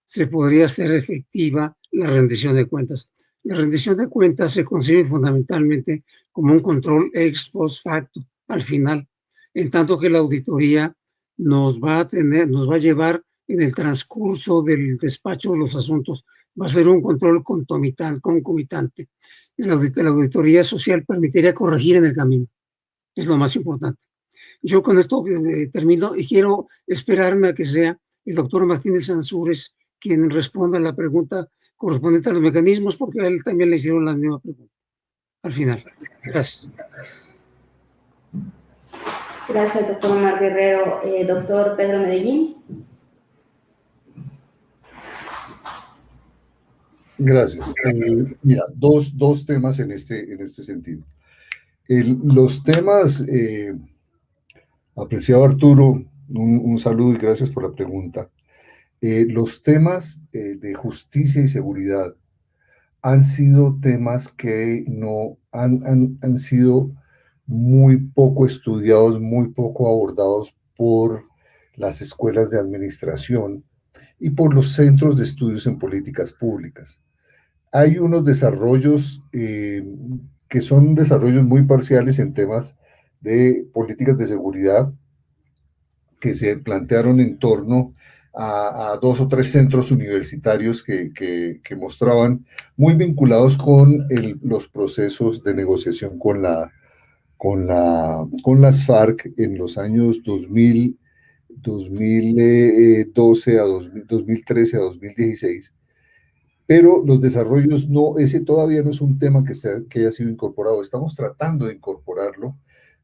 se podría hacer efectiva la rendición de cuentas. La rendición de cuentas se concibe fundamentalmente como un control ex post facto al final, en tanto que la auditoría nos va a llevar en el transcurso del despacho de los asuntos, va a ser un control concomitante. La auditoría social permitiría corregir en el camino, es lo más importante. Yo con esto termino y quiero esperarme a que sea el doctor Martínez Ansúrez quien responda a la pregunta correspondiente a los mecanismos, porque a él también le hicieron la misma pregunta al final. Gracias. Gracias, doctor Omar Guerrero. Doctor Pedro Medellín. Gracias. Mira, dos temas en este sentido. Los temas, apreciado Arturo, un saludo y gracias por la pregunta. Los temas de justicia y seguridad han sido temas que no han sido muy poco estudiados, muy poco abordados por las escuelas de administración y por los centros de estudios en políticas públicas. Hay unos desarrollos que son desarrollos muy parciales en temas de políticas de seguridad que se plantearon en torno a 2 o 3 centros universitarios que mostraban muy vinculados con los procesos de negociación con las FARC en los años 2013 a 2016. Pero los desarrollos ese todavía no es un tema que haya sido incorporado. Estamos tratando de incorporarlo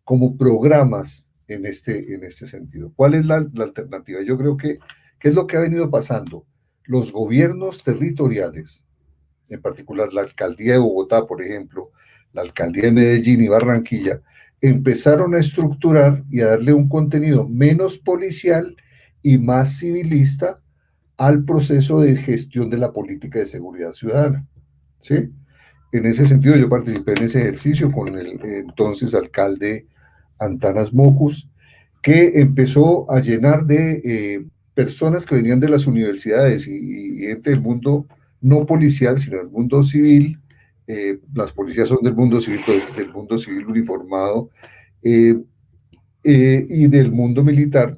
como programas en este sentido. ¿Cuál es la alternativa? Yo creo que, ¿qué es lo que ha venido pasando? Los gobiernos territoriales, en particular la alcaldía de Bogotá, por ejemplo, la alcaldía de Medellín y Barranquilla, empezaron a estructurar y a darle un contenido menos policial y más civilista al proceso de gestión de la política de seguridad ciudadana, ¿sí? En ese sentido, yo participé en ese ejercicio con el entonces alcalde Antanas Mocus, que empezó a llenar de personas que venían de las universidades y gente del mundo no policial, sino del mundo civil. Las policías son del mundo civil, pues, del mundo civil uniformado y del mundo militar.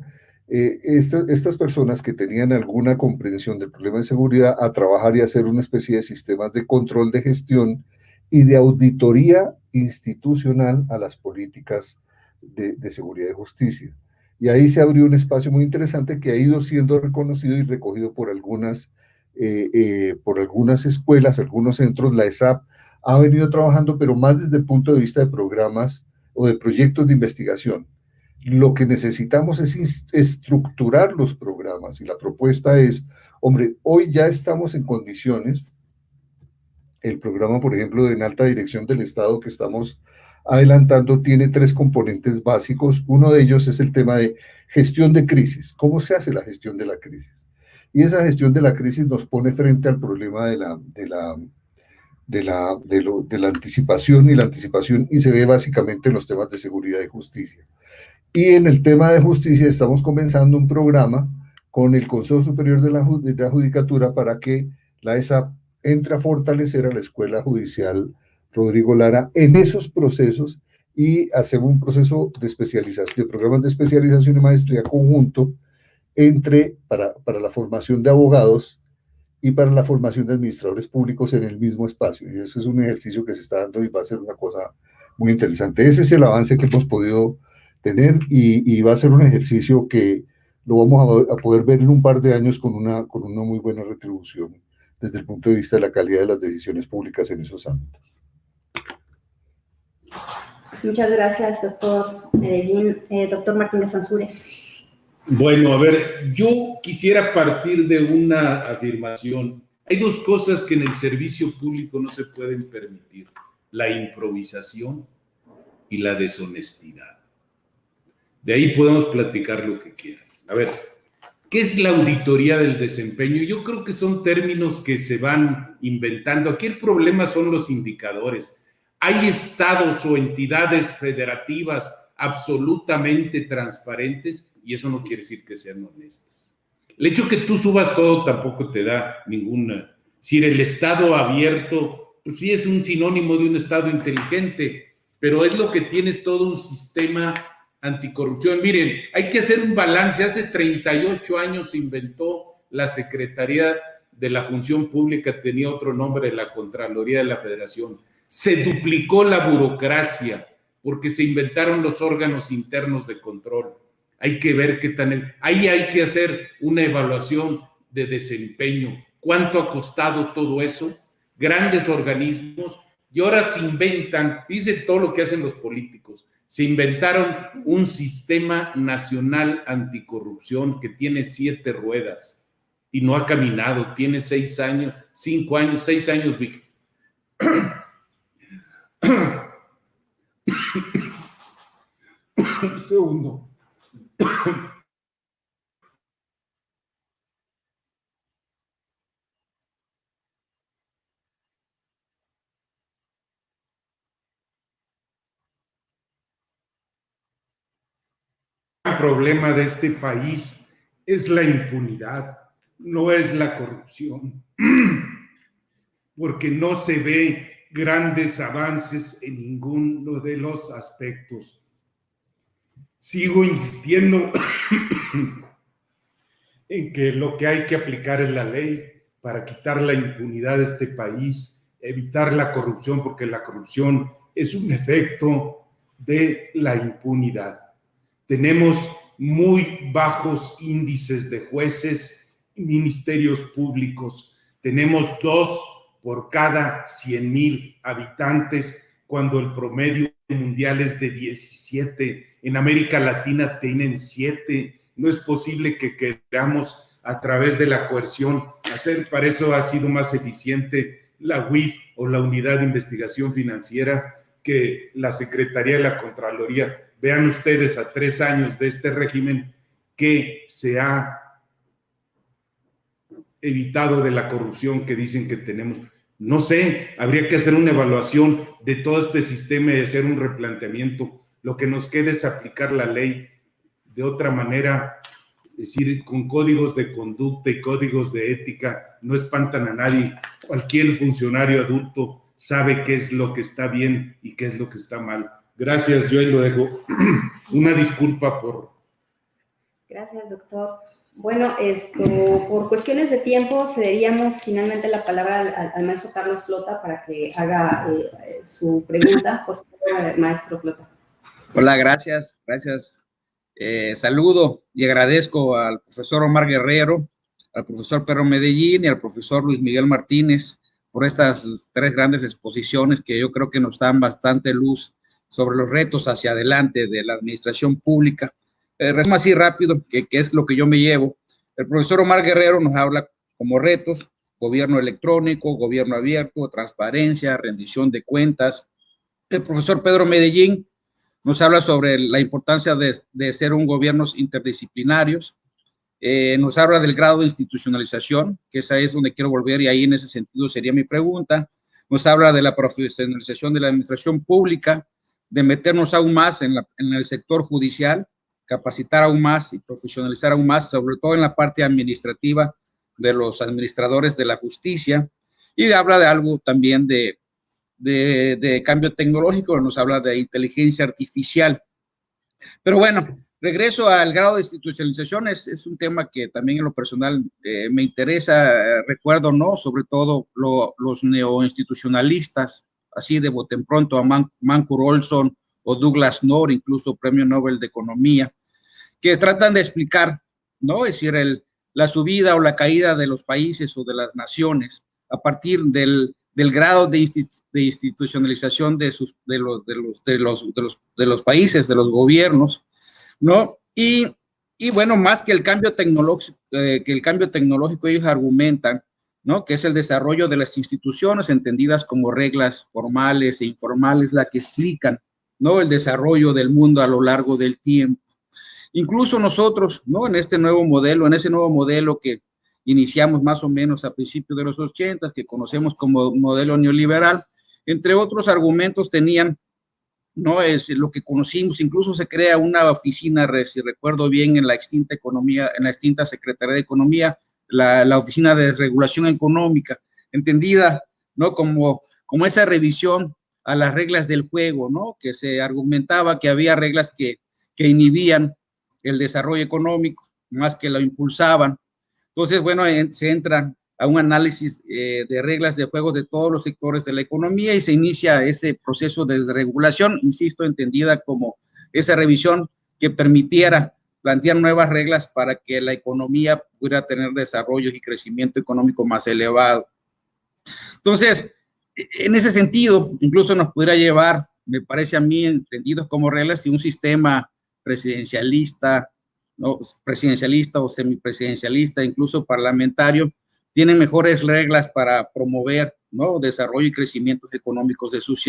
Estas personas que tenían alguna comprensión del problema de seguridad a trabajar y hacer una especie de sistemas de control de gestión y de auditoría institucional a las políticas de seguridad y justicia. Y ahí se abrió un espacio muy interesante que ha ido siendo reconocido y recogido por algunas escuelas, algunos centros. La ESAP ha venido trabajando, pero más desde el punto de vista de programas o de proyectos de investigación. Lo que necesitamos es estructurar los programas y la propuesta es, hombre, hoy ya estamos en condiciones, el programa, por ejemplo, de en alta dirección del Estado que estamos adelantando tiene 3 componentes básicos. Uno de ellos es el tema de gestión de crisis. ¿Cómo se hace la gestión de la crisis? Y esa gestión de la crisis nos pone frente al problema de la anticipación y se ve básicamente en los temas de seguridad y justicia. Y en el tema de justicia estamos comenzando un programa con el Consejo Superior de la Judicatura para que la ESAP entre a fortalecer a la Escuela Judicial Rodrigo Lara en esos procesos y hacemos un proceso de especialización, de programas de especialización y maestría conjunto para la formación de abogados y para la formación de administradores públicos en el mismo espacio. Y ese es un ejercicio que se está dando y va a ser una cosa muy interesante. Ese es el avance que hemos podido tener y va a ser un ejercicio que lo vamos a poder ver en un par de años con una muy buena retribución desde el punto de vista de la calidad de las decisiones públicas en esos ámbitos. Muchas gracias, doctor Medellín. Doctor Martínez Ansúrez. Bueno, a ver, yo quisiera partir de una afirmación. Hay 2 cosas que en el servicio público no se pueden permitir: la improvisación y la deshonestidad. De ahí podemos platicar lo que quieran. A ver, ¿qué es la auditoría del desempeño? Yo creo que son términos que se van inventando. Aquí el problema son los indicadores. Hay estados o entidades federativas absolutamente transparentes y eso no quiere decir que sean honestas. El hecho que tú subas todo tampoco te da ninguna... Si el estado abierto, pues sí es un sinónimo de un estado inteligente, pero es lo que tienes todo un sistema anticorrupción. Miren, hay que hacer un balance. Hace 38 años se inventó la Secretaría de la Función Pública, tenía otro nombre, la Contraloría de la Federación. Se duplicó la burocracia porque se inventaron los órganos internos de control. Hay que ver qué tal. Ahí hay que hacer una evaluación de desempeño. ¿Cuánto ha costado todo eso? Grandes organismos. Y ahora se inventan, dicen todo lo que hacen los políticos, se inventaron un sistema nacional anticorrupción que tiene 7 ruedas y no ha caminado, tiene 6 años, 5 años, 6 años. Un segundo. El problema de este país es la impunidad, no es la corrupción, porque no se ve grandes avances en ninguno de los aspectos. Sigo insistiendo en que lo que hay que aplicar es la ley para quitar la impunidad de este país, evitar la corrupción, porque la corrupción es un efecto de la impunidad. Tenemos muy bajos índices de jueces y ministerios públicos. Tenemos 2 por cada 100,000 habitantes, cuando el promedio mundiales de 17, en América Latina tienen 7. No es posible que queramos a través de la coerción hacer, para eso ha sido más eficiente la UIF o la Unidad de Investigación Financiera que la Secretaría de la Contraloría. Vean ustedes, a 3 años de este régimen, que se ha evitado de la corrupción que dicen que tenemos. No sé, habría que hacer una evaluación de todo este sistema y hacer un replanteamiento. Lo que nos queda es aplicar la ley de otra manera, es decir, con códigos de conducta y códigos de ética. No espantan a nadie. Cualquier funcionario adulto sabe qué es lo que está bien y qué es lo que está mal. Gracias, yo ahí lo dejo. Una disculpa por... Gracias, doctor. Bueno, por cuestiones de tiempo, cederíamos finalmente la palabra al maestro Carlos Flota para que haga su pregunta. Por favor, maestro Flota. Hola, gracias. Saludo y agradezco al profesor Omar Guerrero, al profesor Pedro Medellín y al profesor Luis Miguel Martínez por estas 3 grandes exposiciones que yo creo que nos dan bastante luz sobre los retos hacia adelante de la administración pública. Resumo así rápido, que es lo que yo me llevo. El profesor Omar Guerrero nos habla como retos: gobierno electrónico, gobierno abierto, transparencia, rendición de cuentas. El profesor Pedro Medellín nos habla sobre la importancia de ser un gobiernos interdisciplinarios. Nos habla del grado de institucionalización, que esa es donde quiero volver, y ahí en ese sentido sería mi pregunta. Nos habla de la profesionalización de la administración pública, de meternos aún más en el sector judicial, capacitar aún más y profesionalizar aún más, sobre todo en la parte administrativa de los administradores de la justicia, y habla de algo también de cambio tecnológico, nos habla de inteligencia artificial. Pero bueno, regreso al grado de institucionalización, es un tema que también en lo personal me interesa. Recuerdo, ¿no?, sobre todo los neoinstitucionalistas, así de bote en pronto, a Mancur Olson o Douglas North, incluso Premio Nobel de Economía, que tratan de explicar, ¿no?, es decir, la subida o la caída de los países o de las naciones a partir del grado de institucionalización de los países, de los gobiernos, ¿no? Y bueno, más que el cambio tecnológico, ellos argumentan, ¿no?, que es el desarrollo de las instituciones entendidas como reglas formales e informales, la que explican, ¿no?, el desarrollo del mundo a lo largo del tiempo. Incluso nosotros, ¿no?, en ese nuevo modelo que iniciamos más o menos a principios de los 80, que conocemos como modelo neoliberal, entre otros argumentos tenían, ¿no?, es lo que conocimos. Incluso se crea una oficina, si recuerdo bien, en la extinta Secretaría de Economía, la Oficina de Desregulación Económica, entendida, ¿no?, como esa revisión a las reglas del juego, ¿no?, que se argumentaba que había reglas que inhibían el desarrollo económico más que lo impulsaban. Entonces, bueno, se entra a un análisis de reglas de juego de todos los sectores de la economía y se inicia ese proceso de desregulación, insisto, entendida como esa revisión que permitiera plantear nuevas reglas para que la economía pudiera tener desarrollo y crecimiento económico más elevado. Entonces, en ese sentido, incluso nos pudiera llevar, me parece a mí, entendidos como reglas, si un sistema presidencialista, ¿no?, presidencialista o semipresidencialista, incluso parlamentario, tiene mejores reglas para promover, ¿no?, desarrollo y crecimientos económicos de sus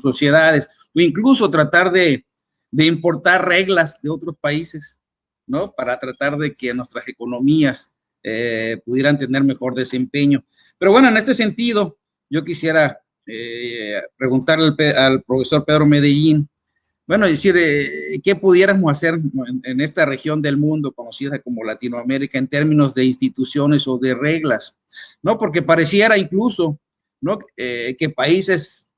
sociedades, o incluso tratar de importar reglas de otros países, ¿no?, para tratar de que nuestras economías pudieran tener mejor desempeño. Pero bueno, en este sentido, yo quisiera preguntarle al profesor Pedro Medellín, bueno, es decir, ¿qué pudiéramos hacer en esta región del mundo conocida como Latinoamérica en términos de instituciones o de reglas? ¿No? Porque pareciera incluso, ¿no?, que países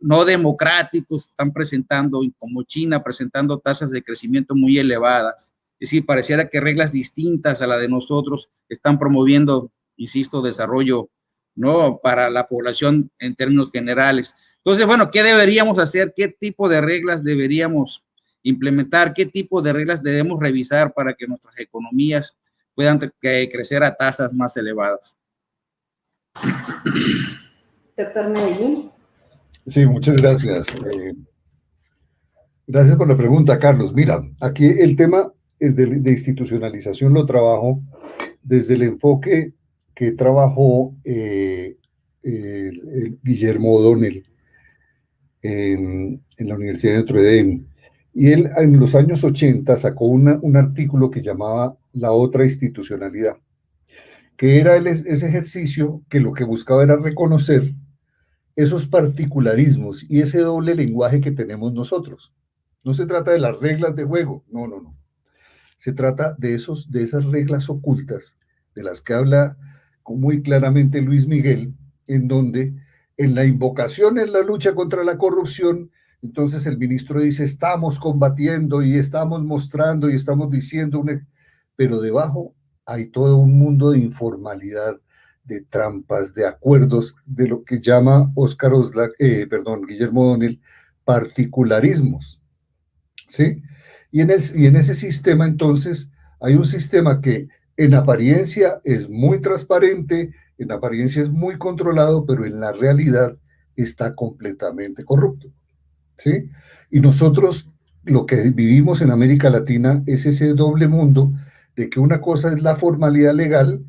no democráticos están presentando, como China, presentando tasas de crecimiento muy elevadas. Es decir, pareciera que reglas distintas a la de nosotros están promoviendo, insisto, desarrollo, ¿no?, para la población en términos generales. Entonces, bueno, ¿qué deberíamos hacer? ¿Qué tipo de reglas deberíamos implementar? ¿Qué tipo de reglas debemos revisar para que nuestras economías puedan crecer a tasas más elevadas? Doctor Medellín. Sí, muchas gracias. Gracias por la pregunta, Carlos. Mira, aquí el tema de institucionalización lo trabajo desde el enfoque que trabajó el Guillermo O'Donnell en la Universidad de Notre Dame. Y él en los años 80 sacó un artículo que llamaba La otra institucionalidad, que era ese ejercicio que lo que buscaba era reconocer esos particularismos y ese doble lenguaje que tenemos nosotros. No se trata de las reglas de juego, no, no, no. Se trata de esas reglas ocultas de las que habla muy claramente Luis Miguel, en donde en la invocación en la lucha contra la corrupción, entonces el ministro dice, estamos combatiendo y estamos mostrando y estamos diciendo, pero debajo hay todo un mundo de informalidad, de trampas, de acuerdos, de lo que llama Guillermo O'Donnell, particularismos, ¿sí? Y en ese sistema, entonces, hay un sistema que en apariencia es muy transparente, en apariencia es muy controlado, pero en la realidad está completamente corrupto, ¿sí? Y nosotros lo que vivimos en América Latina es ese doble mundo de que una cosa es la formalidad legal,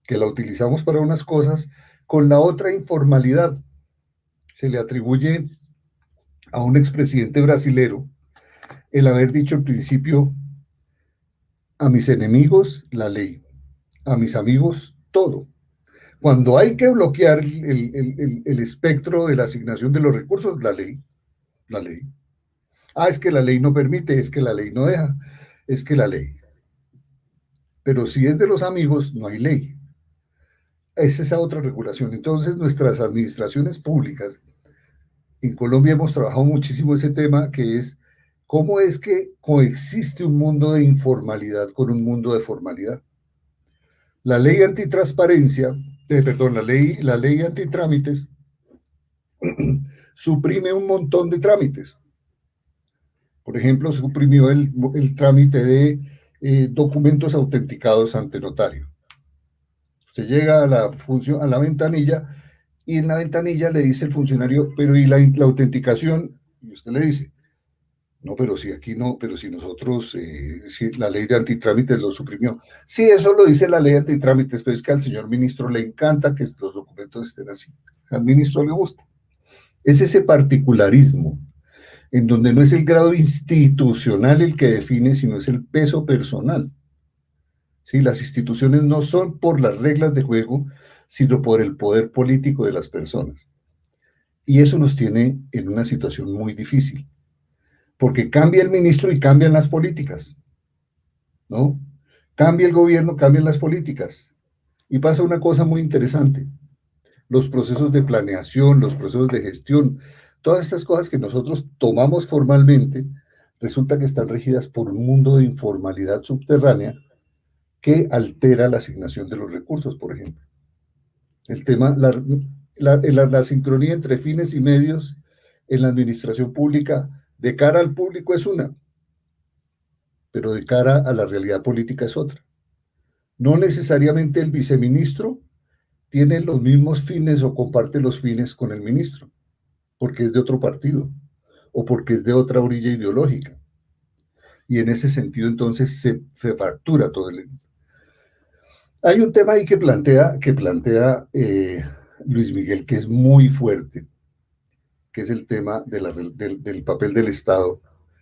que la utilizamos para unas cosas, con la otra informalidad. Se le atribuye a un expresidente brasilero el haber dicho al principio, a mis enemigos la ley, a mis amigos todo. Cuando hay que bloquear el espectro de la asignación de los recursos, la ley. Ah, es que la ley no permite, es que la ley no deja, es que la ley. Pero si es de los amigos, no hay ley. Es esa otra regulación. Entonces, nuestras administraciones públicas, en Colombia hemos trabajado muchísimo ese tema, que es cómo es que coexiste un mundo de informalidad con un mundo de formalidad. La ley antitransparencia, la ley antitrámites, suprime un montón de trámites. Por ejemplo, suprimió el trámite de documentos autenticados ante notario. Usted llega a la ventanilla y en la ventanilla le dice el funcionario, pero ¿y la autenticación? Y usted le dice, no, pero si aquí no, pero si nosotros, si la ley de antitrámites lo suprimió. Sí, eso lo dice la ley de antitrámites, pero es que al señor ministro le encanta que los documentos estén así. Al ministro le gusta. Es ese particularismo, en donde no es el grado institucional el que define, sino es el peso personal. ¿Sí? Las instituciones no son por las reglas de juego, sino por el poder político de las personas. Y eso nos tiene en una situación muy difícil, porque cambia el ministro y cambian las políticas, ¿no? Cambia el gobierno, cambian las políticas. Y pasa una cosa muy interesante. Los procesos de planeación, los procesos de gestión, todas estas cosas que nosotros tomamos formalmente, resulta que están regidas por un mundo de informalidad subterránea que altera la asignación de los recursos, por ejemplo. El tema, la sincronía entre fines y medios en la administración pública, de cara al público es una, pero de cara a la realidad política es otra. No necesariamente el viceministro tiene los mismos fines o comparte los fines con el ministro, porque es de otro partido o porque es de otra orilla ideológica. Y en ese sentido, entonces, se fractura todo el... Hay un tema ahí que plantea Luis Miguel, que es muy fuerte, que es el tema del papel del Estado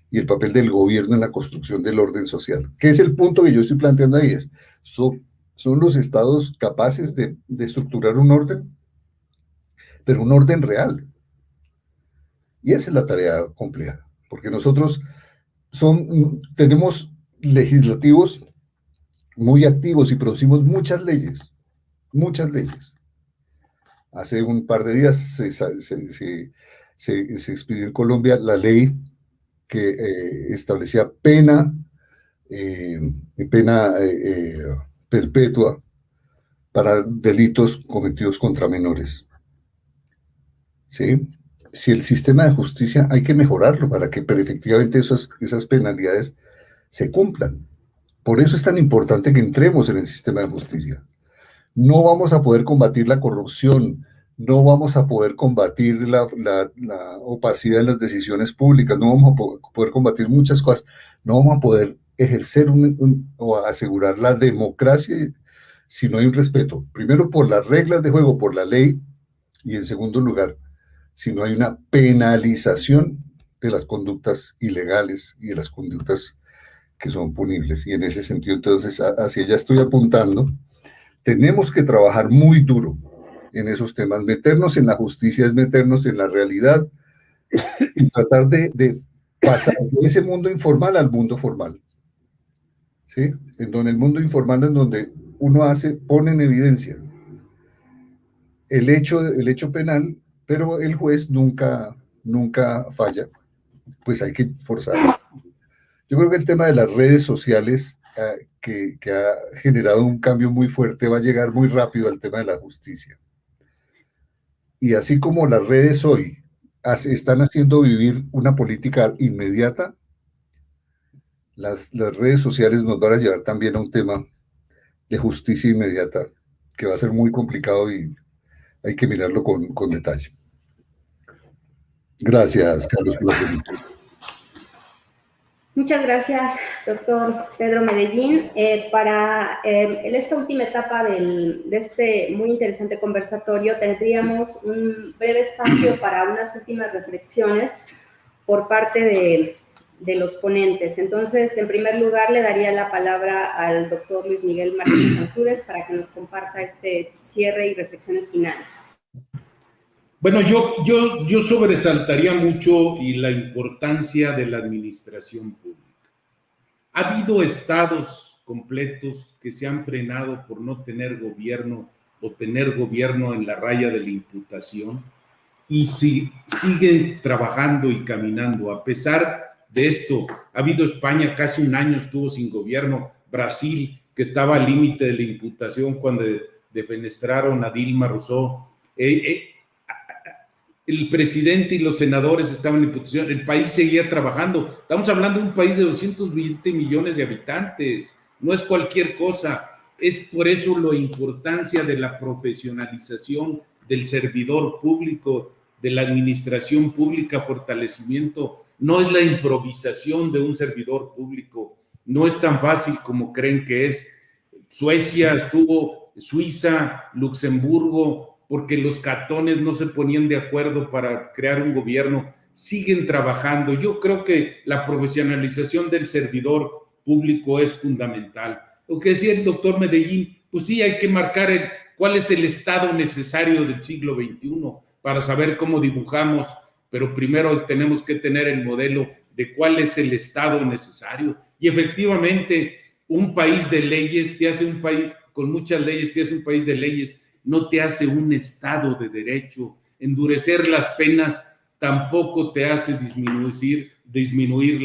y el papel del gobierno en la construcción del orden social. ¿Qué es el punto que yo estoy planteando ahí? ¿Son los estados capaces de estructurar un orden? Pero un orden real. Y esa es la tarea compleja, porque nosotros tenemos legislativos muy activos y producimos muchas leyes, muchas leyes. Hace un par de días se expidió en Colombia la ley que establecía pena perpetua para delitos cometidos contra menores. ¿Sí? Si el sistema de justicia hay que mejorarlo para que efectivamente esas penalidades se cumplan. Por eso es tan importante que entremos en el sistema de justicia. No vamos a poder combatir la corrupción, no vamos a poder combatir la opacidad en las decisiones públicas, no vamos a poder combatir muchas cosas, no vamos a poder ejercer o asegurar la democracia si no hay un respeto, primero por las reglas de juego, por la ley, y en segundo lugar, si no hay una penalización de las conductas ilegales y de las conductas que son punibles. Y en ese sentido, entonces, hacia allá estoy apuntando. Tenemos que trabajar muy duro en esos temas. Meternos en la justicia es meternos en la realidad y tratar de pasar de ese mundo informal al mundo formal. ¿Sí? En donde el mundo informal es donde uno pone en evidencia el hecho penal, pero el juez nunca falla. Pues hay que forzarlo. Yo creo que el tema de las redes sociales, que ha generado un cambio muy fuerte, va a llegar muy rápido al tema de la justicia. Y así como las redes hoy están haciendo vivir una política inmediata, las redes sociales nos van a llevar también a un tema de justicia inmediata, que va a ser muy complicado y hay que mirarlo con detalle. Gracias, Carlos, por la pregunta. Muchas gracias, doctor Pedro Medellín. Para esta última etapa de este muy interesante conversatorio, tendríamos un breve espacio para unas últimas reflexiones por parte de los ponentes. Entonces, en primer lugar, le daría la palabra al doctor Luis Miguel Martínez Ansúrez para que nos comparta este cierre y reflexiones finales. Bueno, yo sobresaltaría mucho y la importancia de la administración pública. Ha habido estados completos que se han frenado por no tener gobierno o tener gobierno en la raya de la imputación y siguen trabajando y caminando. A pesar de esto, ha habido España, casi un año estuvo sin gobierno, Brasil, que estaba al límite de la imputación cuando defenestraron a Dilma Rousseff. El presidente y los senadores estaban en imputación, el país seguía trabajando. Estamos hablando de un país de 220 millones de habitantes, no es cualquier cosa. Es por eso la importancia de la profesionalización del servidor público, de la administración pública, fortalecimiento. No es la improvisación de un servidor público, no es tan fácil como creen que es. Suecia estuvo, Suiza, Luxemburgo, porque los catones no se ponían de acuerdo para crear un gobierno, siguen trabajando. Yo creo que la profesionalización del servidor público es fundamental. Lo que decía el doctor Medellín, pues sí, hay que marcar cuál es el estado necesario del siglo XXI para saber cómo dibujamos, pero primero tenemos que tener el modelo de cuál es el estado necesario. Y efectivamente, un país de leyes te hace un país, con muchas leyes te hace un país de leyes, no te hace un estado de derecho. Endurecer las penas tampoco te hace disminuir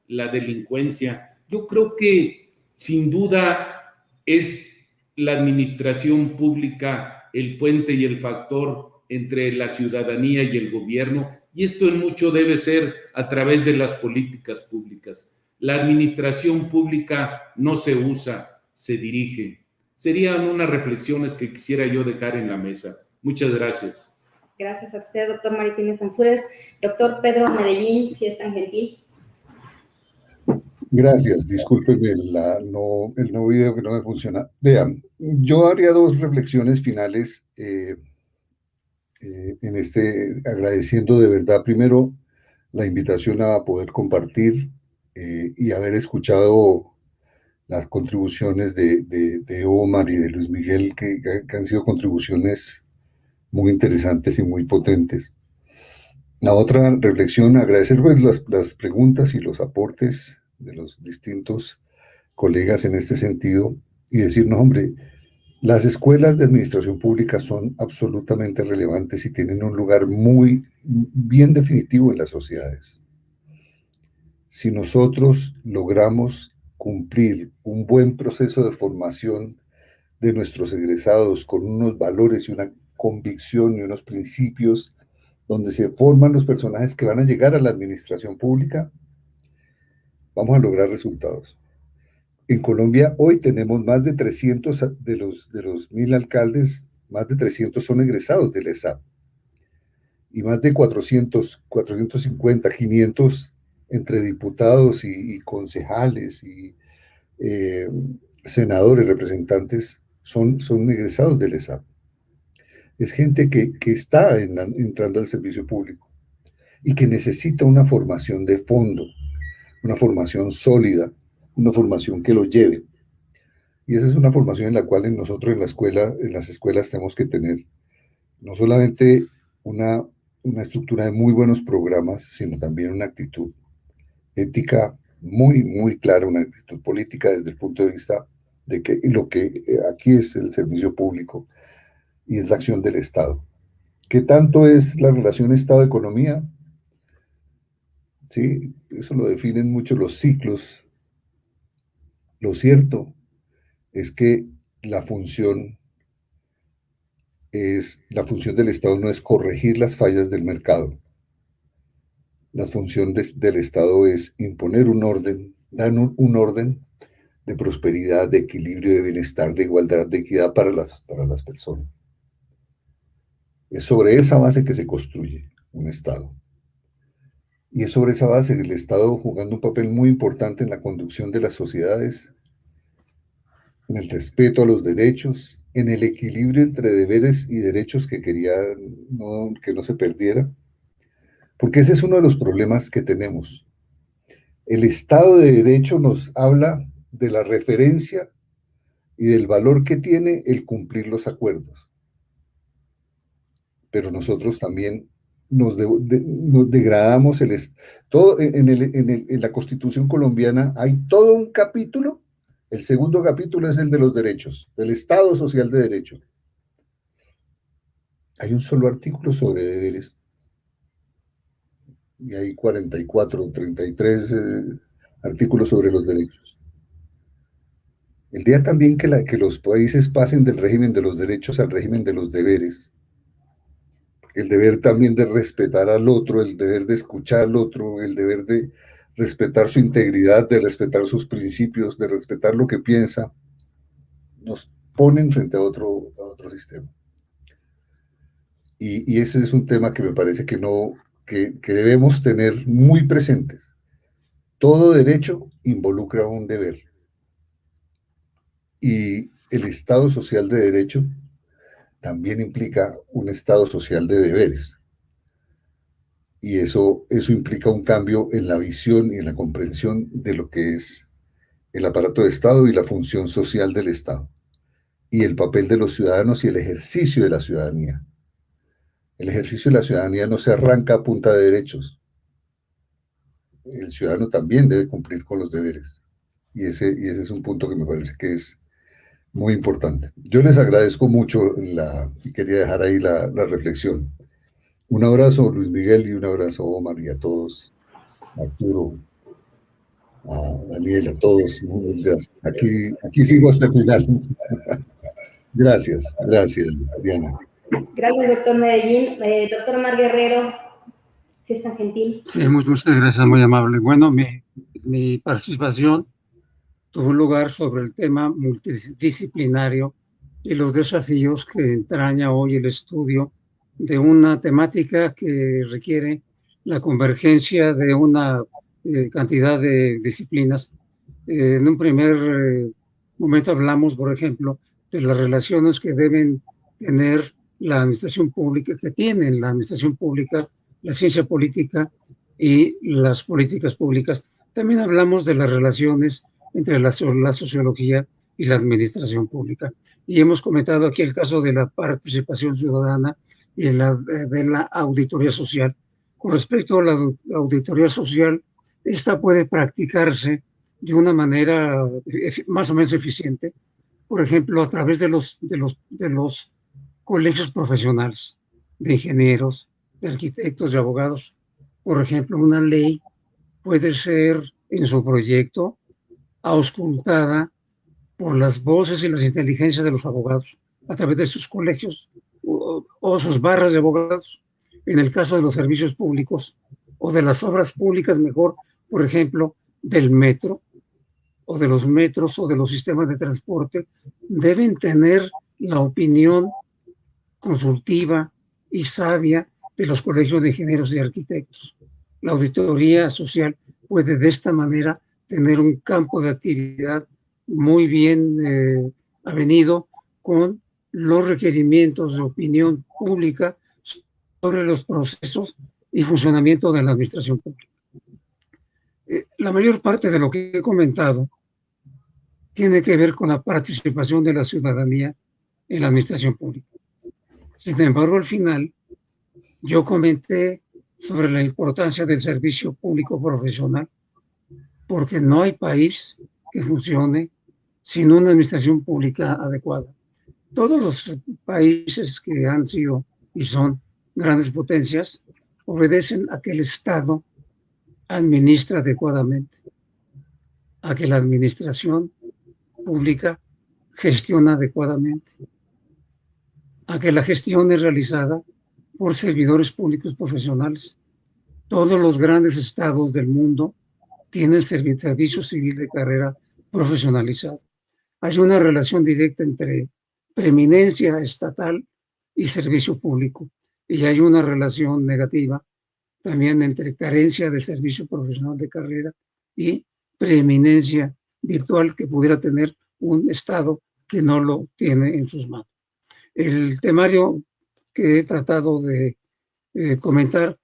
la delincuencia. Yo creo que sin duda es la administración pública el puente y el factor entre la ciudadanía y el gobierno, y esto en mucho debe ser a través de las políticas públicas. La administración pública no se usa, se dirige. Serían unas reflexiones que quisiera yo dejar en la mesa. Muchas gracias. Gracias a usted, doctor Martínez Ansúrez. Doctor Pedro Medellín, si es tan gentil. Gracias, discúlpenme el no video que no me funciona. Vean, yo haría dos reflexiones finales agradeciendo de verdad primero la invitación a poder compartir y haber escuchado las contribuciones de Omar y de Luis Miguel, que han sido contribuciones muy interesantes y muy potentes. La otra reflexión, agradecer pues las preguntas y los aportes de los distintos colegas en este sentido y decirnos, hombre, las escuelas de administración pública son absolutamente relevantes y tienen un lugar muy bien definitivo en las sociedades. Si nosotros logramos cumplir un buen proceso de formación de nuestros egresados con unos valores y una convicción y unos principios donde se forman los personajes que van a llegar a la administración pública, vamos a lograr resultados. En Colombia hoy tenemos más de 300 de los 1000 alcaldes más de 300 son egresados del ESAP, y más de 400, 450, 500 entre diputados y concejales y senadores, representantes, son egresados del ESAP. Es gente que está entrando al servicio público y que necesita una formación de fondo, una formación sólida, una formación que lo lleve. Y esa es una formación en la cual nosotros en las escuelas tenemos que tener no solamente una estructura de muy buenos programas, sino también una actitud ética muy, muy clara, una actitud política desde el punto de vista de que lo que aquí es el servicio público y es la acción del Estado. ¿Qué tanto es la relación Estado-economía? Sí, eso lo definen mucho los ciclos. Lo cierto es que la función del Estado no es corregir las fallas del mercado. La función del Estado es imponer un orden, dar un orden de prosperidad, de equilibrio, de bienestar, de igualdad, de equidad para las personas. Es sobre esa base que se construye un Estado. Y es sobre esa base del Estado jugando un papel muy importante en la conducción de las sociedades, en el respeto a los derechos, en el equilibrio entre deberes y derechos que que no se perdiera. Porque ese es uno de los problemas que tenemos. El Estado de Derecho nos habla de la referencia y del valor que tiene el cumplir los acuerdos. Pero nosotros también nos degradamos. En la Constitución colombiana hay todo un capítulo. El segundo capítulo es el de los derechos, del Estado Social de Derecho. Hay un solo artículo sobre deberes. Y hay 44, 33 artículos sobre los derechos. El día también que los países pasen del régimen de los derechos al régimen de los deberes, el deber también de respetar al otro, el deber de escuchar al otro, el deber de respetar su integridad, de respetar sus principios, de respetar lo que piensa, nos ponen frente a otro sistema. Y ese es un tema que me parece que debemos tener muy presentes. Todo derecho involucra un deber. Y el Estado social de derecho también implica un Estado social de deberes. Y eso implica un cambio en la visión y en la comprensión de lo que es el aparato de Estado y la función social del Estado. Y el papel de los ciudadanos y el ejercicio de la ciudadanía. El ejercicio de la ciudadanía no se arranca a punta de derechos. El ciudadano también debe cumplir con los deberes. Y ese es un punto que me parece que es muy importante. Yo les agradezco mucho y quería dejar ahí la reflexión. Un abrazo, Luis Miguel, y un abrazo, Omar, y a todos, a Arturo, a Daniel, a todos. Muchas gracias. Aquí sigo hasta el final. Gracias, Diana. Gracias, doctor Medellín. Doctor Omar Guerrero, si es tan gentil. Sí, muchas gracias, muy amable. Bueno, mi participación tuvo lugar sobre el tema multidisciplinario y los desafíos que entraña hoy el estudio de una temática que requiere la convergencia de una cantidad de disciplinas. En un primer momento hablamos, por ejemplo, de las relaciones que deben tener la administración pública, que tienen la administración pública, la ciencia política y las políticas públicas. También hablamos de las relaciones entre la sociología y la administración pública. Y hemos comentado aquí el caso de la participación ciudadana y de la auditoría social. Con respecto a la auditoría social, esta puede practicarse de una manera más o menos eficiente, por ejemplo, a través de los colegios profesionales, de ingenieros, de arquitectos, de abogados. Por ejemplo, una ley puede ser en su proyecto auscultada por las voces y las inteligencias de los abogados a través de sus colegios o sus barras de abogados. En el caso de los servicios públicos o de las obras públicas, mejor, por ejemplo, del metro o de los metros o de los sistemas de transporte, deben tener la opinión consultiva y sabia de los colegios de ingenieros y arquitectos. La auditoría social puede de esta manera tener un campo de actividad muy bien avenido con los requerimientos de opinión pública sobre los procesos y funcionamiento de la administración pública. La mayor parte de lo que he comentado tiene que ver con la participación de la ciudadanía en la administración pública. Sin embargo, al final, yo comenté sobre la importancia del servicio público profesional, porque no hay país que funcione sin una administración pública adecuada. Todos los países que han sido y son grandes potencias obedecen a que el Estado administra adecuadamente, a que la administración pública gestiona adecuadamente, a que la gestión es realizada por servidores públicos profesionales. Todos los grandes estados del mundo tienen servicio civil de carrera profesionalizado. Hay una relación directa entre preeminencia estatal y servicio público, y hay una relación negativa también entre carencia de servicio profesional de carrera y preeminencia virtual que pudiera tener un Estado que no lo tiene en sus manos. El temario que he tratado de comentar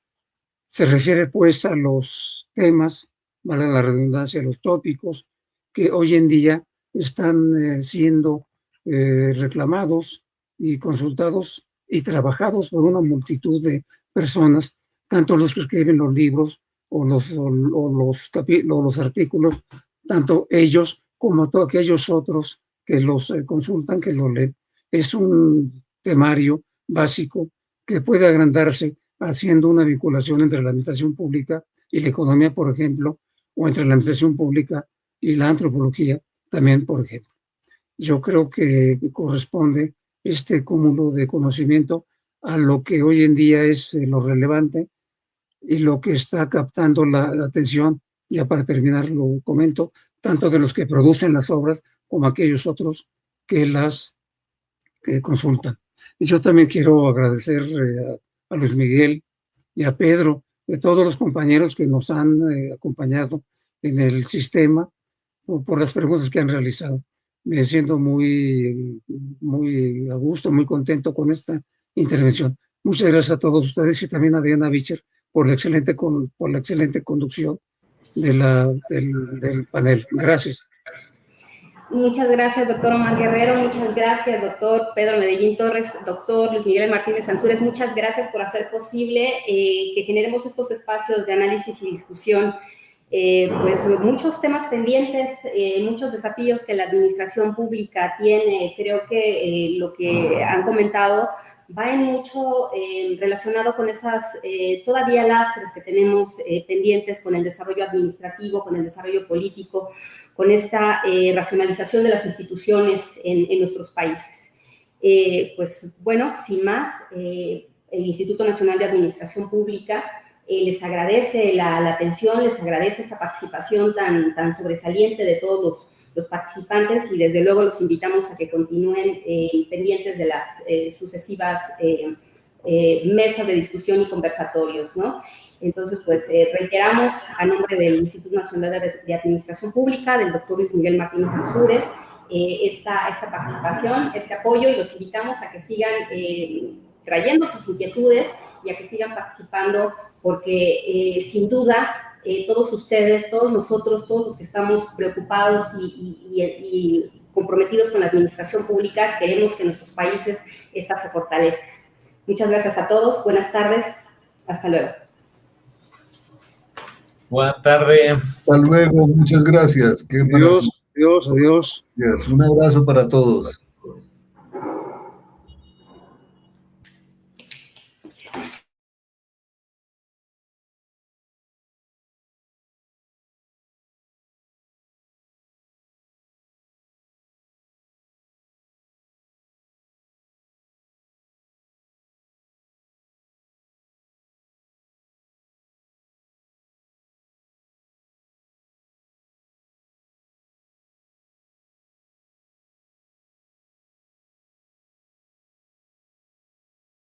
se refiere pues a los temas, vale la redundancia, los tópicos que hoy en día están siendo reclamados y consultados y trabajados por una multitud de personas, tanto los que escriben los libros o los artículos, tanto ellos como todos aquellos otros que los consultan, que los leen. Es un temario básico que puede agrandarse haciendo una vinculación entre la administración pública y la economía, por ejemplo, o entre la administración pública y la antropología, también, por ejemplo. Yo creo que corresponde este cúmulo de conocimiento a lo que hoy en día es lo relevante y lo que está captando la atención, ya para terminar lo comento, tanto de los que producen las obras como aquellos otros que las consultan. Y yo también quiero agradecer a Luis Miguel y a Pedro, de todos los compañeros que nos han acompañado en el sistema, por las preguntas que han realizado. Me siento muy a gusto, muy contento con esta intervención. Muchas gracias a todos ustedes y también a Diana Bicher por la excelente conducción del panel. Gracias. Muchas gracias, doctor Omar Guerrero. Muchas gracias, doctor Pedro Medellín Torres, doctor Luis Miguel Martínez Ansúrez. Muchas gracias por hacer posible que generemos estos espacios de análisis y discusión. Pues muchos temas pendientes, muchos desafíos que la administración pública tiene. Creo que lo que han comentado va en mucho relacionado con esas todavía lastres que tenemos pendientes con el desarrollo administrativo, con el desarrollo político, con esta racionalización de las instituciones en nuestros países. Pues bueno, sin más, el Instituto Nacional de Administración Pública les agradece la atención, les agradece esta participación tan sobresaliente de todos los participantes y desde luego los invitamos a que continúen pendientes de las sucesivas mesas de discusión y conversatorios, ¿no? Entonces, pues reiteramos a nombre del Instituto Nacional de Administración Pública, del doctor Luis Miguel Martínez Ansúrez, esta participación, este apoyo, y los invitamos a que sigan trayendo sus inquietudes y a que sigan participando, porque sin duda todos ustedes, todos nosotros, todos los que estamos preocupados y comprometidos con la administración pública, queremos que nuestros países esta se fortalezcan. Muchas gracias a todos, buenas tardes, hasta luego. Buenas tardes. Hasta luego, muchas gracias. Adiós. Un abrazo para todos.